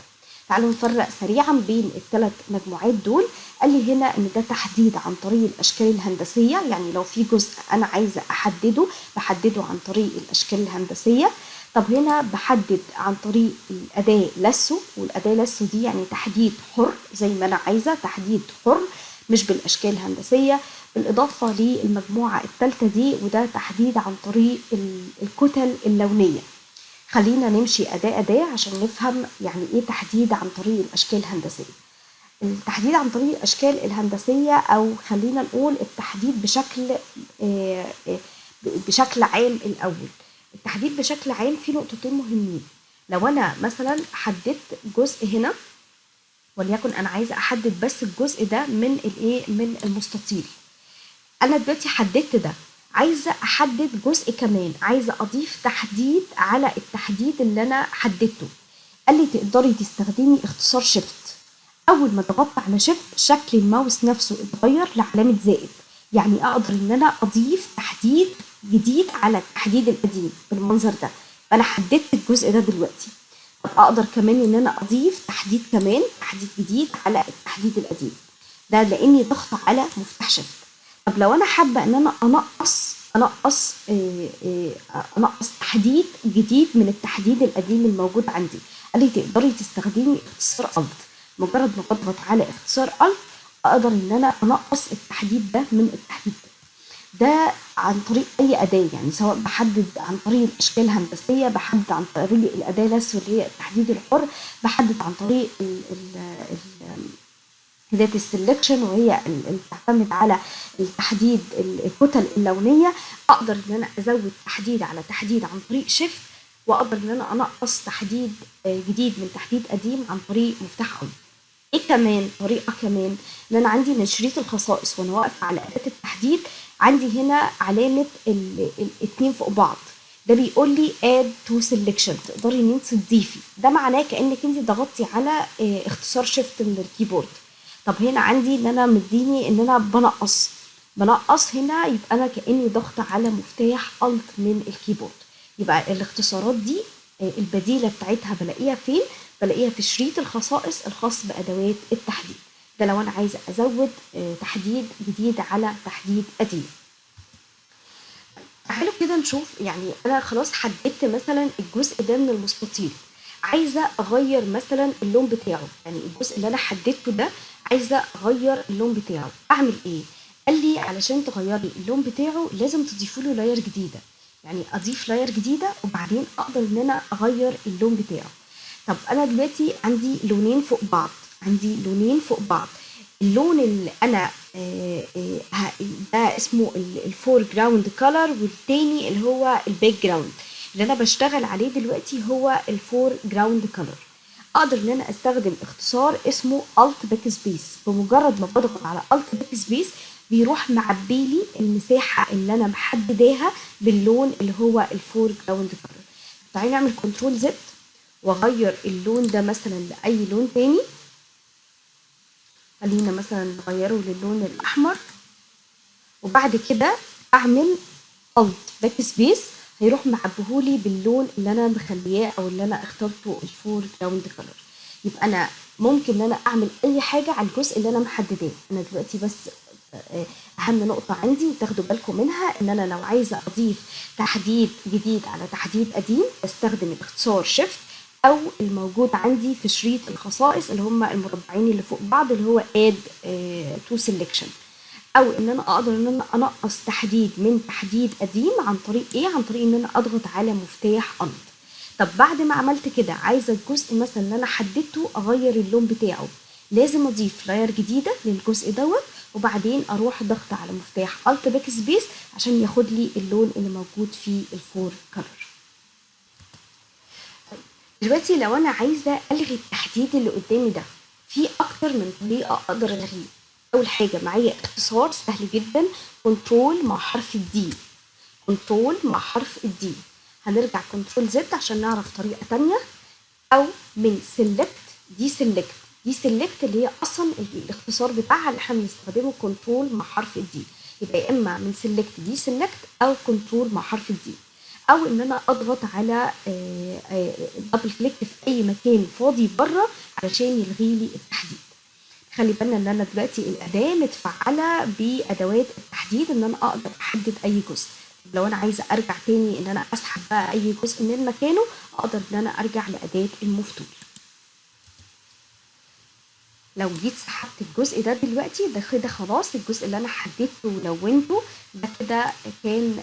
تعالوا نفرق سريعا بين الثلاث مجموعات دول. قال لي هنا ان ده تحديد عن طريق الاشكال الهندسيه، يعني لو في جزء انا عايزه احدده بحدده عن طريق الاشكال الهندسيه. طب هنا بحدد عن طريق الاداه لاسو، والاداه لاسو دي يعني تحديد حر زي ما انا عايزه، تحديد حر مش بالاشكال الهندسيه. بالاضافه للمجموعه الثالثه دي وده تحديد عن طريق الكتل اللونيه. خلينا نمشي أداة عشان نفهم يعني إيه تحديد عن طريق الأشكال الهندسية. التحديد عن طريق الأشكال الهندسية، أو خلينا نقول التحديد بشكل عام الأول. التحديد بشكل عام فيه نقطتين مهمين. لو أنا مثلا حددت جزء هنا، وليكن أنا عايزة أحدد بس الجزء ده من المستطيل. انا دلوقتي حددت ده، عايزه احدد جزء كمان، عايزه اضيف تحديد على التحديد اللي انا حددته. قال لي تقدري تستخدمي اختصار شيفت. اول ما ضغطت على شيفت شكل الماوس نفسه اتغير لعلامه زائد، يعني اقدر ان انا اضيف تحديد جديد على التحديد القديم بالمنظر ده. فانا حددت الجزء ده دلوقتي. اقدر كمان ان انا اضيف تحديد كمان، تحديد جديد على التحديد القديم، ده لاني ضغط على مفتاح شيفت. طب لو انا حابه ان انا انقص تحديد جديد من التحديد القديم الموجود عندي، قال لي تقدري تستخدمي اختصار الت. مجرد ما بضغط على اختصار الت اقدر ان انا انقص التحديد ده من التحديد ده عن طريق اي اداه، يعني سواء بحدد عن طريق الاشكال الهندسيه، بحدد عن طريق الاداه لس اللي هي التحديد الحر، بحدد عن طريق اداه السلكشن وهي اللي بتعتمد على التحديد الكتل اللونيه. اقدر ان انا ازود تحديد على تحديد عن طريق شيفت، واقدر ان انا انقص تحديد جديد من تحديد قديم عن طريق مفتاح الت. ايه كمان طريقه كمان، ان انا عندي من شريط الخصائص وانا واقفه على اداه التحديد عندي هنا علامه الاتنين فوق بعض، ده بيقول لي add to selection، تقدري ان انت تضيفي، ده معناه كانك انت ضغطتي على اختصار شيفت من الكيبورد. طب هنا عندي ان انا مديني ان انا بنقص هنا، يبقى انا كاني ضغط على مفتاح الت من الكيبورد. يبقى الاختصارات دي البديله بتاعتها بلاقيها فين؟ بلاقيها في شريط الخصائص الخاص بادوات التحديد، ده لو انا عايزه ازود تحديد جديد على تحديد قديم. تعالوا كده نشوف، يعني انا خلاص حددت مثلا الجزء ده من المستطيل، عايزه اغير مثلا اللون بتاعه، يعني الجزء اللي انا حددته ده عايزه اغير اللون بتاعه، اعمل ايه؟ قال لي علشان تغيري اللون بتاعه لازم تضيفي له لاير جديده، يعني اضيف لاير جديده وبعدين اقدر ان انا اغير اللون بتاعه. طب انا دلوقتي عندي لونين فوق بعض، اللون اللي انا ده اسمه الفور جراوند كولر، والتاني اللي هو الباك جراوند. اللي انا بشتغل عليه دلوقتي هو الفور جراوند كولر. اقدر ان انا استخدم اختصار اسمه الت باك سبيس، بمجرد ما بضغط على الت باك سبيس بيروح معبيلي المساحه اللي انا محدداها باللون اللي هو الفور جراوند كولر. تعالي نعمل كنترول زد واغير اللون ده مثلا لاي لون تاني، خلينا مثلا نغيره للون الاحمر، وبعد كده اعمل الت باك سبيس هيروح معبيهولي باللون اللي انا مخلياه او اللي انا اخترته الفور جراوند كولر. يبقى انا ممكن ان انا اعمل اي حاجه على الجزء اللي انا محدداه. انا دلوقتي بس اهم نقطه عندي تاخدوا بالكم منها، ان انا لو عايزه اضيف تحديد جديد على تحديد قديم بستخدم الاختصار شيفت، او الموجود عندي في شريط الخصائص اللي هم المربعين اللي فوق بعض اللي هو add to selection، او ان انا اقدر ان انا انقص تحديد من تحديد قديم عن طريق ايه؟ عن طريق ان انا اضغط على مفتاح الت. طب بعد ما عملت كده عايزه الجزء مثلا اللي انا حددته اغير اللون بتاعه، لازم اضيف لاير جديده للجزء دوت، وبعدين اروح ضغط على مفتاح الت باك سبيس عشان ياخد لي اللون اللي موجود في الفور كلر. دلوقتي لو انا عايزه الغي التحديد اللي قدامي ده، في اكتر من طريقه اقدر الغيه. اول حاجه معايا اختصار سهل جدا، كنترول مع حرف الدي، هنرجع كنترول زد عشان نعرف طريقه تانية، او من دي سيلكت اللي هي اصلا الاختصار بتاعها اللي احنا بنستخدمه كنترول مع حرف الدي، يبقى يا اما من دي سيلكت او كنترول مع حرف الدي، او ان انا اضغط على دبل كليك في اي مكان فاضي بره علشان يلغي لي التحديد. خلي بالنا ان انا دلوقتي الاداه متفعله بادوات التحديد ان انا اقدر احدد اي جزء. لو انا عايزه ارجع تاني ان انا اسحب بقى اي جزء من مكانه، اقدر ان انا ارجع لاداه المفتول. لو جيت سحبت الجزء ده دلوقتي، ده كده خلاص الجزء اللي انا حددته ولونته ده كده كان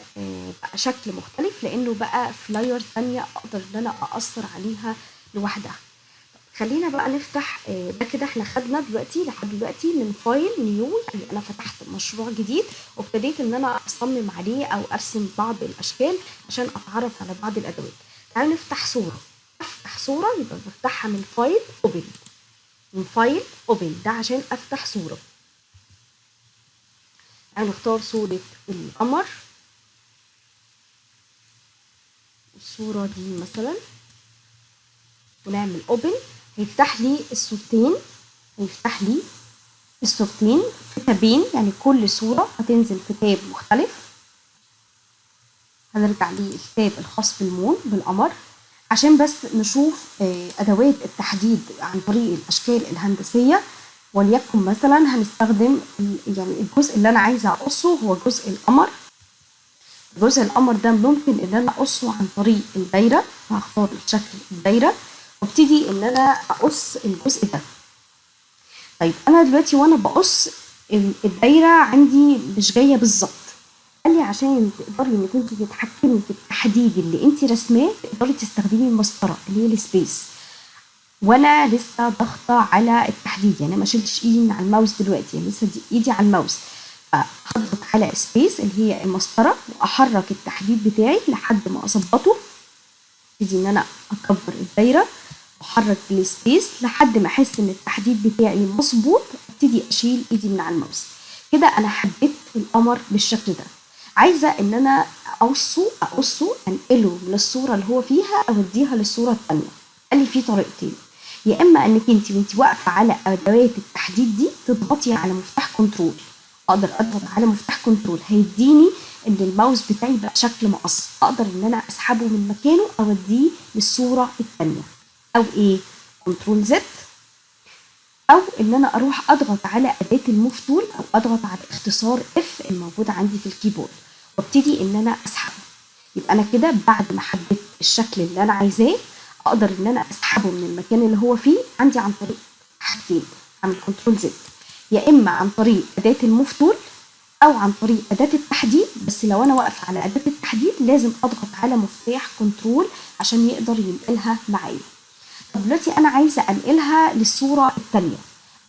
بقى شكل مختلف، لانه بقى فلاير تانية اقدر ان انا اقصر عليها لوحدها. خلينا بقى نفتح ده كده احنا خدنا دلوقتي لحد دلوقتي من فايل نيو، يعني انا فتحت مشروع جديد وابتديت ان انا اصمم عليه او ارسم بعض الاشكال عشان اتعرف على بعض الادوات. تعالوا نفتح صورة، يبقى بفتحها من فايل اوبن، ده عشان افتح صورة. تعالوا نختار صورة القمر، الصورة دي مثلا، ونعمل اوبن، هيفتح لي الصورتين في تابين، يعني كل صورة هتنزل في تاب مختلف. هنرجع للتاب الخاص بالمون بالقمر، عشان بس نشوف ادوات التحديد عن طريق الاشكال الهندسيه. وليكن مثلا هنستخدم يعني الجزء اللي انا عايزه اقصه هو جزء القمر. جزء القمر ده ممكن ان انا اقصه عن طريق الدايره، فهختار شكل الدايره وابتدي ان انا اقص الجزء ده. طيب انا دلوقتي وانا بقص الدايره عندي مش جايه بالظبط. قال لي عشان تقدري انك انت تتحكمي في التحديد اللي انت رسماه تقدري تستخدمي المسطره اللي هي السبيس. وانا لسه ضاغطه على التحديد، يعني انا ما شلتش ايدي من على الماوس دلوقتي، يعني لسه دي ايدي على الماوس. فهضغط على سبيس اللي هي المسطره واحرك التحديد بتاعي لحد ما اظبطه. ابتدي ان انا اكبر الدايره واحرك السبيس لحد ما احس ان التحديد بتاعي مظبوط. ابتدي اشيل ايدي من على الماوس. كده انا حددت القمر بالشكل ده. عايزه ان انا اقصه انقله من الصوره اللي هو فيها اوديها للصوره الثانيه. قال لي في طريقتين، يا اما انك انت وانت واقفه على ادوات التحديد دي تضغطي على مفتاح كنترول. اقدر اضغط على مفتاح كنترول هيديني ان الماوس بتاعي بقى شكل مقص، اقدر ان انا اسحبه من مكانه اوديه للصوره الثانيه. او ايه، كنترول زد، او ان انا اروح اضغط على اداه الموف تول او اضغط على اختصار اف الموجود عندي في الكيبورد وابتدي ان انا اسحبه. يبقى انا كده بعد ما حددت الشكل اللي انا عايزاه اقدر ان انا اسحبه من المكان اللي هو فيه عندي عن طريق حاجتين، عن كنترول زد، يا اما عن طريق اداه الموف تول او عن طريق اداه التحديد. بس لو انا واقفه على اداه التحديد لازم اضغط على مفتاح كنترول عشان يقدر ينقلها معايا. طب دلوقتي انا عايزه انقلها للصوره الثانيه.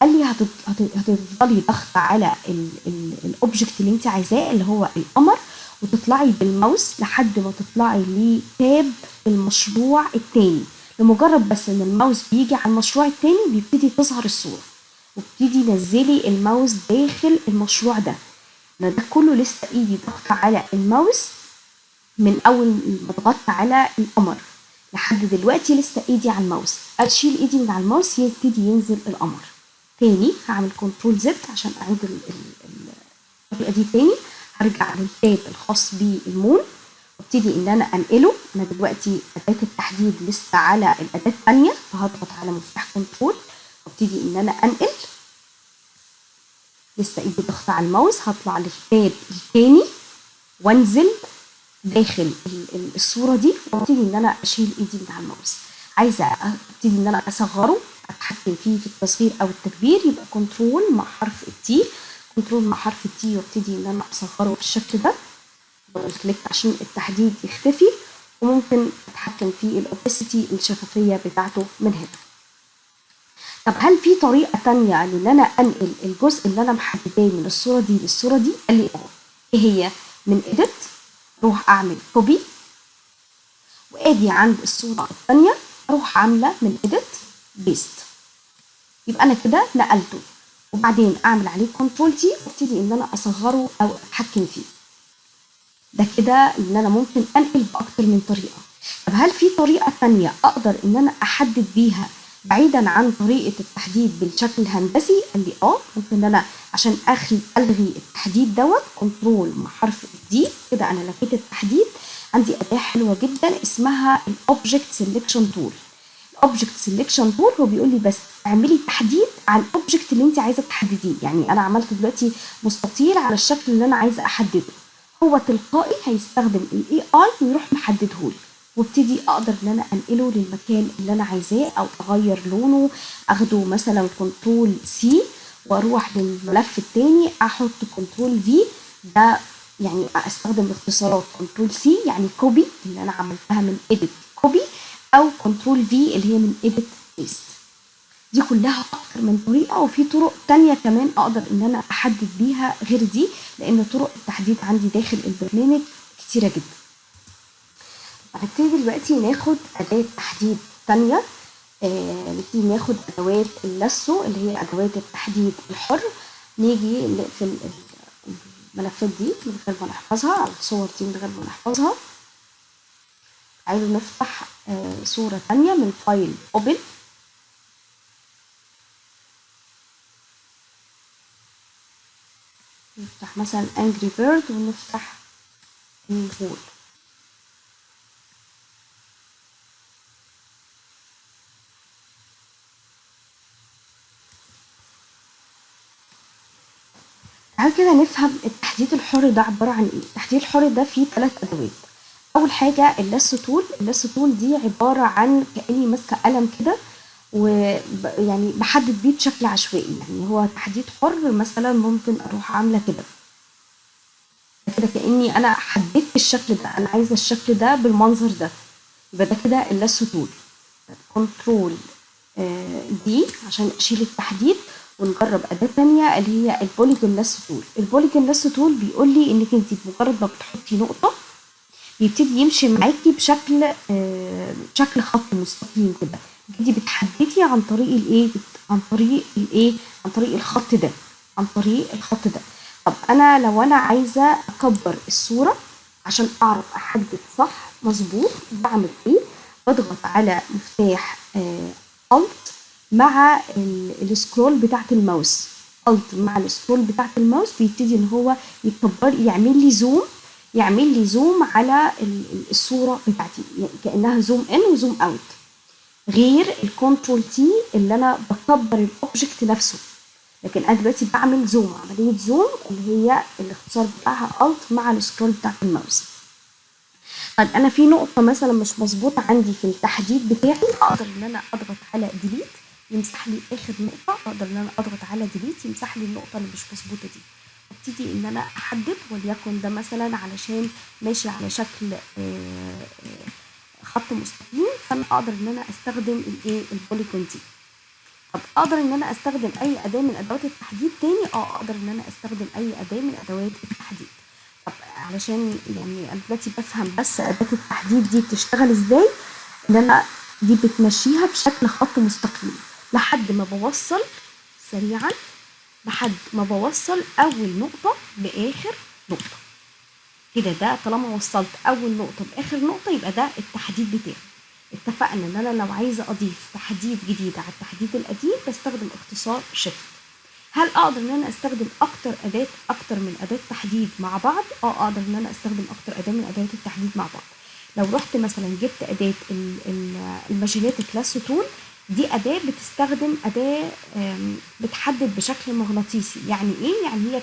قال لي هتفضلي ضغطه على الاوبجكت اللي انت عايزاه اللي هو القمر وتطلعي بالماوس لحد ما تطلعي لتاب المشروع الثاني. لمجرد بس ان الماوس بيجي على المشروع الثاني بيبتدي تظهر الصوره وابتدي نزلي الماوس داخل المشروع ده. انا ده كله لسه ايدي ضغطه على الماوس من اول ما ضغطت على القمر لحد دلوقتي لسه ايدي على الماوس. اشيل ايدي من على الماوس يبتدي ينزل القمر تاني. هعمل كنترول زد عشان اعيد الطريقه دي تاني. هرجع للتاب الخاص بالمون وابتدي ان انا انقله. انا دلوقتي اداه التحديد لسه على الاداه الثانيه فهضغط على مفتاح كنترول وابتدي ان انا انقل. لسه ايدي ضغطه على الماوس، هطلع للتاب الثاني وانزل داخل الصوره دي وابتدي ان انا اشيل ايدي من على الماوس. عايزه ابتدي ان انا اصغره اتحكم فيه في التصغير او التكبير يبقى كنترول مع حرف التي. كنترول مع حرف التي وابتدي ان انا اصغره بالشكل ده. دبل كليك عشان التحديد يختفي وممكن اتحكم في الاوباسيتي الشفافيه بتاعته من هنا. طب هل في طريقه تانية ان انا انقل الجزء اللي انا محدداه من الصوره دي للصوره دي؟ قال لي اه. ايه هي؟ من ايديت اروح اعمل كوبي واجي عند الصوره الثانيه اروح عامله من ايديت بيست. يبقى انا كده نقلته وبعدين اعمل عليه كنترول تي وابتدي ان انا اصغره او اتحكم فيه. ده كده ان انا ممكن انقل باكتر من طريقه. طب هل في طريقه ثانيه اقدر ان انا احدد بيها بعيدا عن طريقه التحديد بالشكل الهندسي؟ قال لي اه. ممكن ان انا عشان الغي التحديد دوت كنترول مع حرف الدي كده انا لغيت التحديد. عندي اداه حلوه جدا اسمها الاوبجكت سيلكشن تول. الاوبجكت سيلكشن تول هو بيقول لي بس اعملي تحديد على الاوبجكت اللي انت عايزه تحدديه. يعني انا عملت دلوقتي مستطيل على الشكل اللي انا عايزه احدده، هو تلقائي هيستخدم الاي اي ويروح محددهولي وابتدي اقدر ان انا انقله للمكان اللي انا عايزاه او اغير لونه. اخده مثلا كنترول سي واروح للملف التاني احط كنترول في. ده يعني استخدم اختصارات كنترول سي يعني كوبي اللي انا عملتها من ايديت كوبي، او كنترول في اللي هي من ايديت بيست. دي كلها اكتر من طريقه وفي طرق تانية كمان اقدر ان انا احدد بيها غير دي لان طرق التحديد عندي داخل البرنامج كتيره جدا. هنبتدي دلوقتي ناخد اداه تحديد تانية. نبتدي ناخد ادوات اللاسو اللي هي ادوات التحديد الحر. نيجي نقفل الملفات دي من غير ما نحفظها او الصور دي من غير ما نحفظها. عايزه نفتح صوره تانية من فايل اوبن. نفتح مثلا انجري بيرد ونفتح الفول. تعالوا كده نفهم التحديد الحر ده عبارة عن ايه. التحديد الحر ده فيه 3 ادوات. اول حاجة اللاسو تول. اللاسو تول دي عبارة عن كأني ماسكة قلم كده، ويعني بحدد بيه بشكل عشوائي. يعني هو تحديد حر، مثلا ممكن اروح عاملة كده كده كأني انا حددت الشكل ده، انا عايزة الشكل ده بالمنظر ده، يبقى ده كده اللاسو تول. كنترول دي عشان اشيل التحديد. ونجرب اداة تانية اللي هي البوليجون لاسو تول. البوليجون لاسو تول بيقول لي انك انت بمجرد ما بتحطي نقطة بيبتدي يمشي معاكي بشكل شكل خط مستقيم كده. بتبتدي بتحددي عن طريق الايه، عن طريق الخط ده، عن طريق الخط ده. طب انا لو انا عايزه اكبر الصوره عشان اعرف احدد صح مظبوط، بعمل ايه؟ بضغط على مفتاح الت مع السكرول بتاعت الماوس. الت مع السكرول بتاعت الماوس بيبتدي ان هو يكبر، يعمل لي زوم على الصورة بتاعتي، يعني كأنها زوم ان وزوم اوت. غير الكنترول تي اللي انا بكبر الاوبجكت نفسه، لكن انا دلوقتي بعمل زوم، عملية زوم اللي هي الاختصار بتاعها الت مع السكرول بتاعت الماوس. طيب انا في نقطة مثلا مش مظبوطة عندي في التحديد بتاعي، اقدر ان انا اضغط على ديليت يمسح لي اخر نقطة، اقدر ان انا اضغط على ديليت يمسح لي النقطة اللي مش مظبوطة دي. ابتدي ان انا احدد، وليكن ده مثلا علشان ماشي على شكل خط مستقيم، فانا اقدر ان انا استخدم الايه البوليجون دي. طب اقدر ان انا استخدم اي اداة من ادوات التحديد تاني؟ اقدر ان انا استخدم اي اداة من ادوات التحديد. طب علشان يعني انا دلوقتي بفهم بس اداة التحديد دي بتشتغل ازاي، ان انا دي بتمشيها بشكل خط مستقيم لحد ما بوصل سريعا، لحد ما بوصل اول نقطة لاخر نقطة كده. ده طالما وصلت اول نقطة باخر نقطة يبقى ده التحديد بتاعي. اتفقنا ان انا لو عايزة اضيف تحديد جديد على التحديد القديم بستخدم اختصار شيفت. هل اقدر ان انا استخدم اكتر من اداة تحديد مع بعض؟ اقدر ان انا استخدم اكتر اداة من ادوات التحديد مع بعض. لو رحت مثلا جبت اداة الماجينيتك لاسو تول، دي اداة بتستخدم اداة بتحدد بشكل مغناطيسي. يعني ايه؟ يعني هي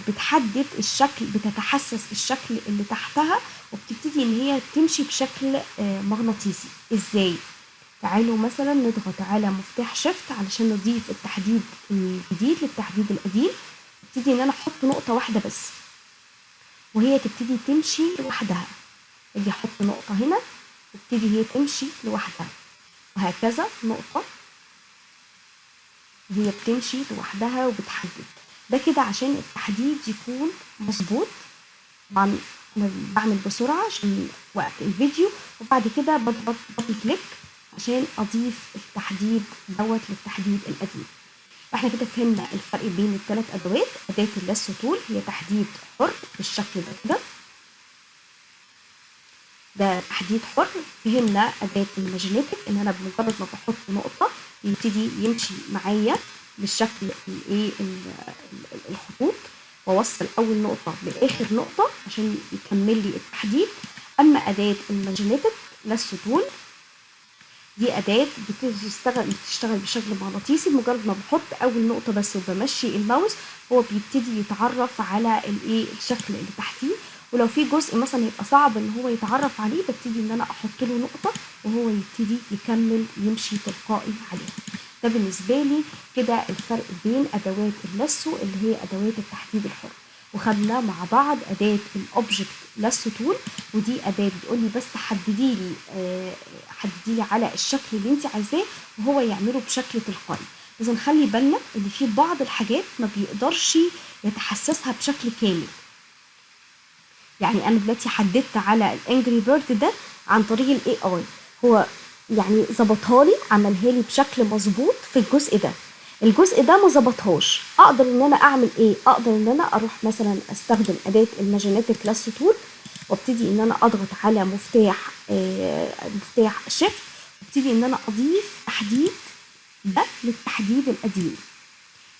بتحدد الشكل، بتتحسس الشكل اللي تحتها، وبتبتدي ان هي تمشي بشكل مغناطيسي. ازاي؟ تعالوا مثلا نضغط على مفتاح شيفت علشان نضيف التحديد الجديد للتحديد القديم. ابتدي ان انا احط نقطة واحدة بس وهي تبتدي تمشي لوحدها. اجي احط نقطة هنا وابتدي هي تمشي لوحدها، وهكذا نقطة هي بتمشي لوحدها وبتحدد. ده كده عشان التحديد يكون مظبوط. طبعا انا بعمل بسرعة عشان وقت الفيديو، وبعد كده بضغط دبل كليك عشان اضيف التحديد دوت للتحديد القديم. فاحنا كده فهمنا الفرق بين الثلاث ادوات. اداة اللاسو تول هي تحديد حر بالشكل ده كده، ده تحديد حر. فهمنا اداة الماجنتيك ان انا بمجرد ما بحط نقطة يبتدي يمشي معايا بالشكل الايه الخطوط، واوصل اول نقطة لاخر نقطة عشان يكمل لي التحديد. اما اداة الماجنتيك لاسو تول دي أداة بتشتغل بشكل مغناطيسي. بمجرد ما بحط أول نقطة بس وبمشي الماوس هو بيبتدي يتعرف على الإيه الشكل اللي تحتيه، ولو في جزء مثلا هيبقى صعب إن هو يتعرف عليه ببتدي إن أنا أحط له نقطة وهو يبتدي يكمل يمشي تلقائي عليها. ده بالنسبة لي كده الفرق بين أدوات اللاسو اللي هي أدوات التحديد الحر. وخدنا مع بعض أداة الأوبجكت لاسو تول، ودي أداة بتقول لي بس حددي لي على الشكل اللي انت عايزاه وهو يعمله بشكل تلقائي. لازم نخلي بالنا ان في بعض الحاجات ما بيقدرش يتحسسها بشكل كامل. يعني انا دلوقتي حددت على الانجري بيرد ده عن طريق الاي اي، هو يعني ظبطها لي، عملها لي بشكل مظبوط في الجزء ده. الجزء ده ما ظبطهاش، اقدر ان انا اعمل ايه؟ اقدر ان انا اروح مثلا استخدم اداه الماجنتيك لاسو تول وابتدي ان انا اضغط على مفتاح شيفت وابتدي ان انا اضيف تحديد ده للتحديد القديم.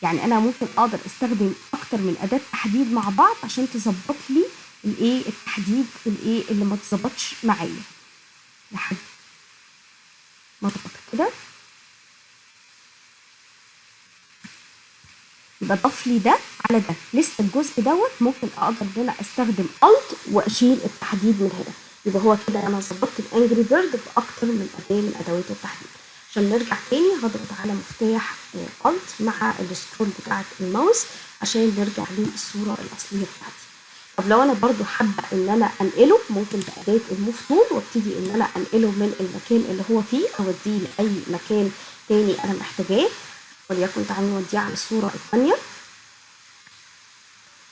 يعني انا ممكن اقدر استخدم اكتر من اداه تحديد مع بعض عشان تظبط لي الايه التحديد الايه اللي ما اتظبطش معايا لحد ما اضغط كده. بضاف لي ده على ده، لسه الجزء دوت ممكن اقدر ان انا استخدم الت واشيل التحديد من هنا. يبقى هو كده انا ظبطت الانجري بيرد باكتر من اداه من ادوات التحديد. عشان نرجع تاني هضغط على مفتاح الت مع السكرول بتاعت الماوس عشان نرجع للصوره الاصليه بتاعتي. طب لو انا برضو حابه ان انا انقله، ممكن باداه الموف تول وابتدي ان انا انقله من المكان اللي هو فيه اوديه لاي مكان تاني انا محتاجاه. وليكن تعالوا نوديه على الصوره الثانيه.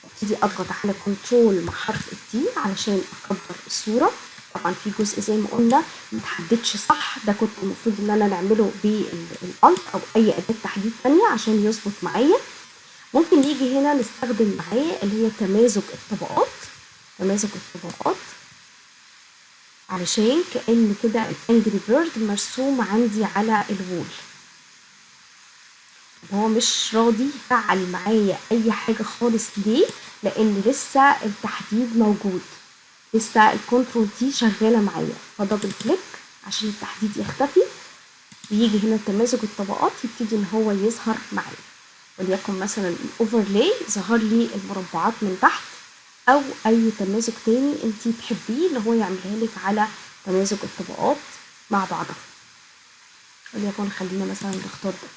ابتدي اضغط على كنترول مع حرف التي علشان اكبر الصوره. طبعا في جزء زي ما قلنا متحددش صح، ده كنت المفروض ان انا نعمله بالالت او اي اداه تحديد ثانيه عشان يظبط معايا. ممكن نيجي هنا نستخدم معاه اللي هي تمازج الطبقات. تمازج الطبقات علشان كأن كده الانجري بيرد مرسوم عندي على الوول. هو مش راضي يفعل معايا اي حاجه خالص. ليه؟ لان لسه التحديد موجود، لسه الكنترول تي شغاله معايا. فدبل كليك عشان التحديد يختفي، ويجي هنا تمازج الطبقات يبتدي ان هو يظهر معايا. وليكن مثلا الاوفرلاي ظهر لي المربعات من تحت، او اي تمازج تاني انتي تحبيه ان هو يعملها لك على تمازج الطبقات مع بعضها. وليكن خلينا مثلا نختار ده.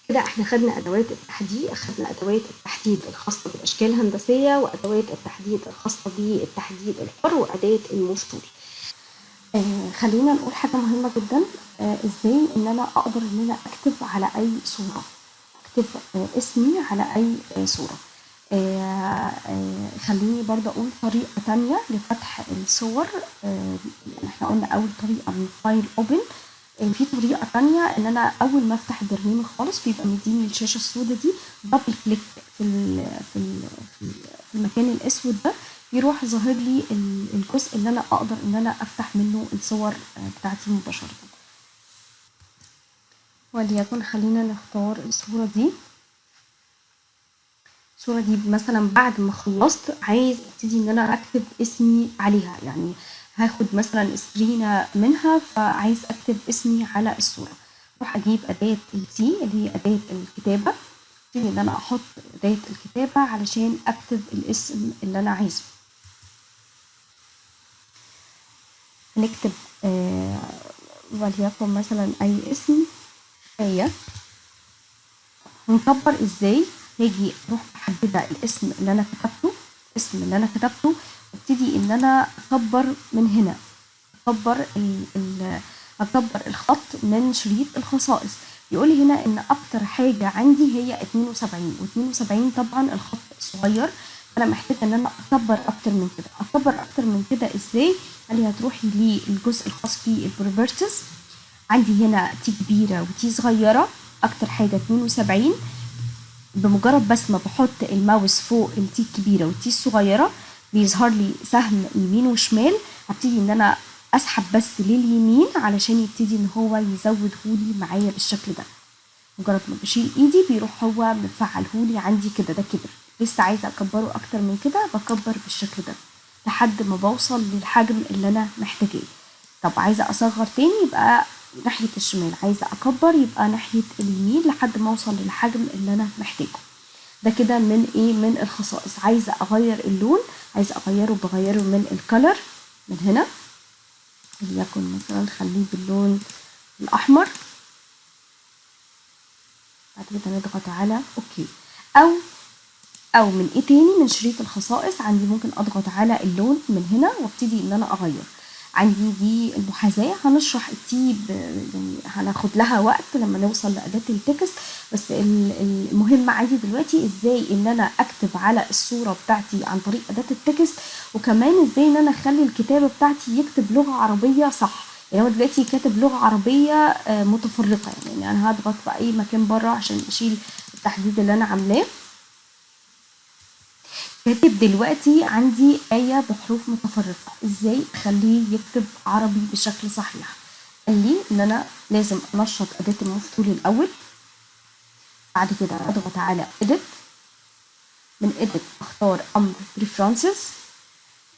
كده احنا خدنا ادوات التحديد، اخدنا ادوات التحديد الخاصه بالاشكال الهندسيه، وادوات التحديد الخاصه بالتحديد الحر، واداه الموف تول. خلينا نقول حاجه مهمه جدا. ازاي ان انا اقدر ان انا اكتب على اي صوره، اكتب اسمي على اي صوره. خليني برضه اقول طريقه تانية لفتح الصور. احنا قلنا اول طريقه من فايل اوبن. في طريقه تانية ان انا اول ما افتح البرنامج خالص بيبقى مديني الشاشه السوداء دي، دبل كليك في في المكان الاسود ده، يروح ظاهر لي الجزء اللي انا اقدر ان انا افتح منه الصور بتاعتي مباشره. وليكن خلينا نختار الصوره دي. الصورة دي مثلا بعد ما خلصت عايز ابتدي ان انا اكتب اسمي عليها، يعني هاخد مثلا سكرينة منها فعايز اكتب اسمي على الصورة. اروح اجيب اداة التي اللي هي اداة الكتابة، ابتدي ان انا احط اداة الكتابة علشان اكتب الاسم اللي انا عايزه. هنكتب وليكن مثلا اي اسم. هنكبر ازاي؟ هاجي اروح محدده الاسم اللي انا كتبته، الاسم اللي انا كتبته، وابتدي ان انا اكبر من هنا، اكبر الخط من شريط الخصائص. يقول لي هنا ان اكتر حاجه عندي هي 72 و72 طبعا الخط صغير، انا محتاجه ان انا اكبر اكتر من كده. اكبر اكتر من كده ازاي؟ قال لي هتروحي للجزء الخاص بالبروبرتيز. عندي هنا تي كبيره وتي صغيره، اكتر حاجه 72. بمجرد بس ما بحط الماوس فوق التي الكبيره والتي الصغيره بيظهر لي سهم يمين وشمال، هبتدي ان انا اسحب بس لليمين علشان يبتدي ان هو يزودهولي معايا بالشكل ده. مجرد ما بشيل ايدي بيروح هو مفعلهولي عندي كده، ده كبر. لسه عايزه اكبره اكتر من كده، بكبر بالشكل ده لحد ما بوصل للحجم اللي انا محتاجاه. طب عايزه اصغر تاني يبقى ناحيه الشمال، عايزه اكبر يبقى ناحيه اليمين لحد ما اوصل للحجم اللي انا محتاجه. ده كده من ايه؟ من الخصائص. عايزه اغير اللون، عايزه اغيره بغيره من الكلر من هنا، وليكن مثلا خليه باللون الاحمر. بعد كده نضغط على اوكي. او من ايه تاني؟ من شريط الخصائص عندي ممكن اضغط على اللون من هنا وابتدي ان انا اغير. عندي دي المحاذاه، هنشرح التي يعني هناخد لها وقت لما نوصل لاداه التكست، بس المهم عندي دلوقتي ازاي ان انا اكتب على الصوره بتاعتي عن طريق اداه التكست، وكمان ازاي ان انا اخلي الكتابه بتاعتي يكتب لغه عربيه صح. يعني هو دلوقتي كاتب لغه عربيه متفرقه، يعني انا هضغط في اي مكان بره عشان اشيل التحديد اللي انا عاملاه. كاتب دلوقتي عندي آية بحروف متفرقة، ازاي اخليه يكتب عربي بشكل صحيح؟ قال لي ان انا لازم انشط اداة الموف تول الاول، بعد كده اضغط على edit، من edit اختار امر preferences،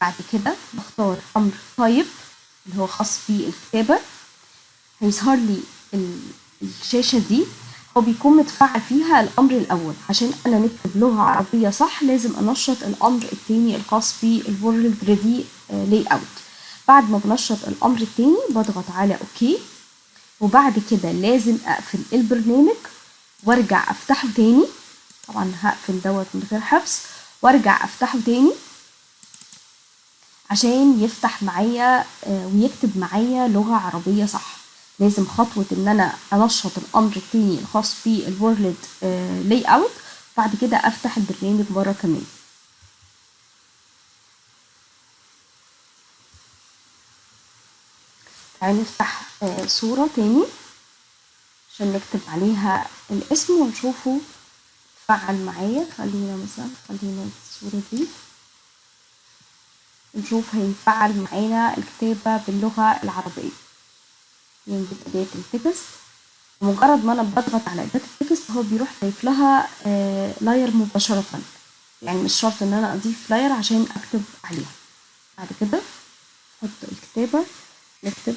بعد كده بختار امر type اللي هو خاص بالكتابة. هيظهر لي الشاشة دي، هو بيكون متفعل فيها الأمر الأول. عشان أنا نكتب لغة عربية صح لازم أنشط الأمر التاني الخاص بالورلد ريدي لاي اوت. بعد ما بنشط الأمر التاني بضغط على أوكي، وبعد كده لازم أقفل البرنامج وارجع أفتحه تاني. طبعا هقفل دوت من غير حفظ وارجع أفتحه تاني عشان يفتح معايا ويكتب معايا لغة عربية صح. لازم خطوة ان انا انشط الامر التاني الخاص بالورلد لاي اوت، بعد كده افتح البرنامج مرة كمان. تعالي نفتح صورة تاني عشان نكتب عليها الاسم ونشوفه فعل معايا. خلينا الصورة دي نشوف هيفعل معانا الكتابة باللغة العربية. نجيب أداة التكست، ومجرد ما أنا بضغط على أداة التكست هو بيروح ضايف لها لاير مباشرة، يعني مش شرط إن أنا أضيف لاير عشان أكتب عليها. بعد كده أحط الكتابة، نكتب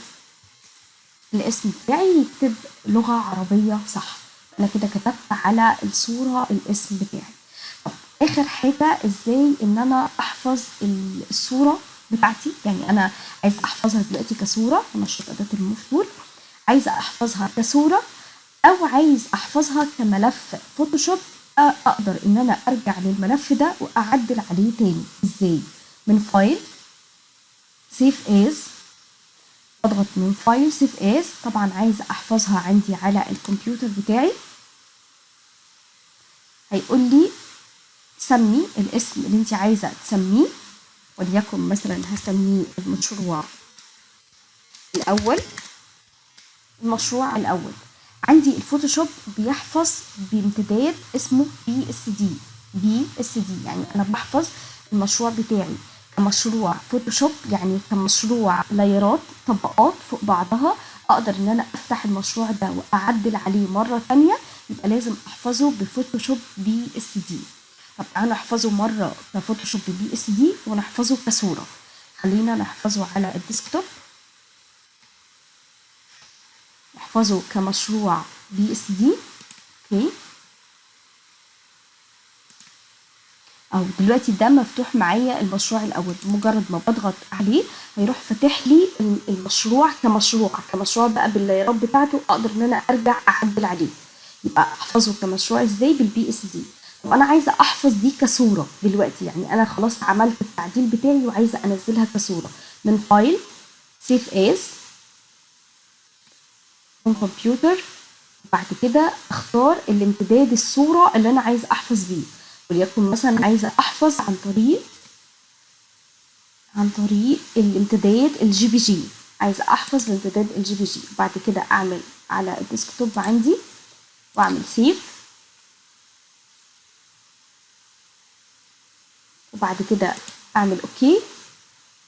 الاسم بتاعي يكتب لغة عربية صح. أنا كده كتبت على الصورة الاسم بتاعي. طب آخر حاجة إزاي إن أنا أحفظ الصورة بتاعتي. يعني أنا عايزة أحفظها دلوقتي كصورة، ونشط أداة المفعول، عايزة أحفظها كصورة أو عايز أحفظها كملف فوتوشوب. أقدر إن أنا أرجع للملف ده وأعدل عليه تاني. إزاي؟ من فايل سيف از، اضغط من فايل سيف از. طبعا عايزه احفظها عندي على الكمبيوتر بتاعي، هيقول لي سمي الاسم اللي انت عايزه تسميه، وليكن مثلا هسميه المشروع الاول. المشروع الاول عندي الفوتوشوب بيحفظ بامتداد اسمه بي اس دي، يعني انا بحفظ المشروع بتاعي كمشروع فوتوشوب، يعني كمشروع لايرات طبقات فوق بعضها. اقدر ان انا افتح المشروع ده واعدل عليه مره تانية، يبقى لازم احفظه بفوتوشوب بي اس دي. طب تعالوا نحفظه مره كفوتوشوب بي اس دي ونحفظه كصوره. خلينا نحفظه على الديسكتوب، نحفظه كمشروع بي اس دي. اوكي، اهو دلوقتي ده مفتوح معايا المشروع الاول. مجرد ما بضغط عليه هيروح فاتح لي المشروع كمشروع بقى باللايرات بتاعته، اقدر ان انا ارجع اعدل عليه. يبقى احفظه كمشروع ازاي؟ بالبي اس دي. طب انا عايزه احفظ دي كصوره دلوقتي، يعني انا خلاص عملت التعديل بتاعي وعايزه انزلها كصوره. من فايل سيف از، من كمبيوتر، بعد كده اختار الامتداد الصورة اللي انا عايزة احفظ بيه. وليكن مثلا عايزة احفظ عن طريق الامتداد الجي بي جي. عايزة احفظ الامتداد الجي بي جي. بعد كده اعمل على الديسكتوب عندي واعمل سيف، وبعد كده اعمل اوكي،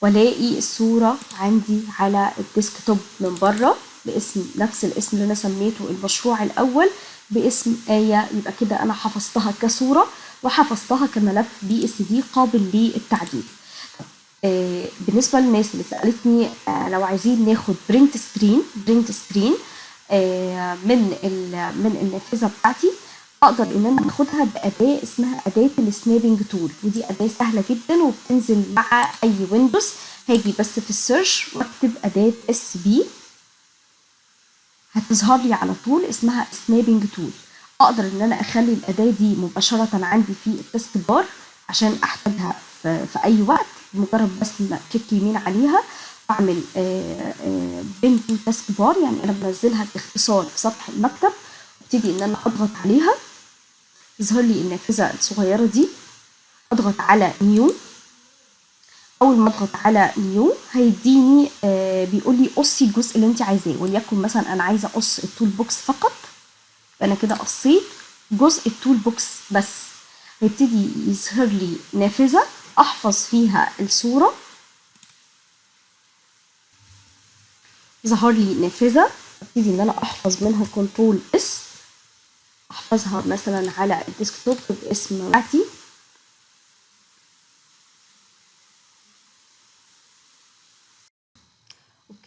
والاقي الصورة عندي على الديسكتوب من بره باسم نفس الاسم اللي انا سميته المشروع الاول باسم آية. يبقى كده انا حفظتها كصورة وحفظتها كملف بي اس دي قابل للتعديل. بالنسبة للناس اللي سألتني لو عايزين ناخد برنت سكرين من النافذة بتاعتي، اقدر ان انا اخدها باداه اسمها اداه السنابنج تول، ودي اداه سهله جدا وبتنزل مع اي ويندوز. هاجي بس في السيرش واكتب اداه اس بي، هتظهر لي على طول اسمها سنابنج تول. اقدر ان انا اخلي الاداه دي مباشره عندي في التاسك بار عشان احتاجها في اي وقت. مجرد بس ان كليك يمين عليها واعمل بين تو تاسك بار، يعني انا بنزلها باختصار في سطح المكتب، ابتدي ان انا اضغط عليها يظهر لي النافذه الصغيره دي. اضغط على نيو، اول ما اضغط على نيو هيديني بيقول لي قصي الجزء اللي انت عايزاه. وليكن مثلا انا عايزه اقص التول بوكس فقط، فانا كده قصيت جزء التول بوكس بس. هيبتدي يظهر لي نافذه احفظ فيها الصوره. ظهر لي نافذه ابتدي ان انا احفظ منها كنترول اس، احفظها مثلا على الديسكتوب باسم بتاعتي.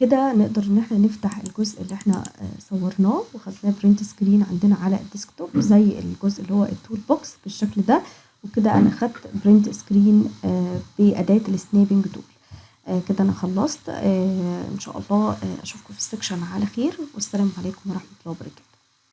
كده نقدر ان احنا نفتح الجزء اللي احنا صورناه وخدناه برنت سكرين عندنا على الديسكتوب زي الجزء اللي هو التول بوكس بالشكل ده. وكده انا خدت برنت سكرين بأداة السنابنج تول. كده انا خلصت. ان شاء الله اشوفكم في السكشن على خير، والسلام عليكم ورحمة الله وبركاته.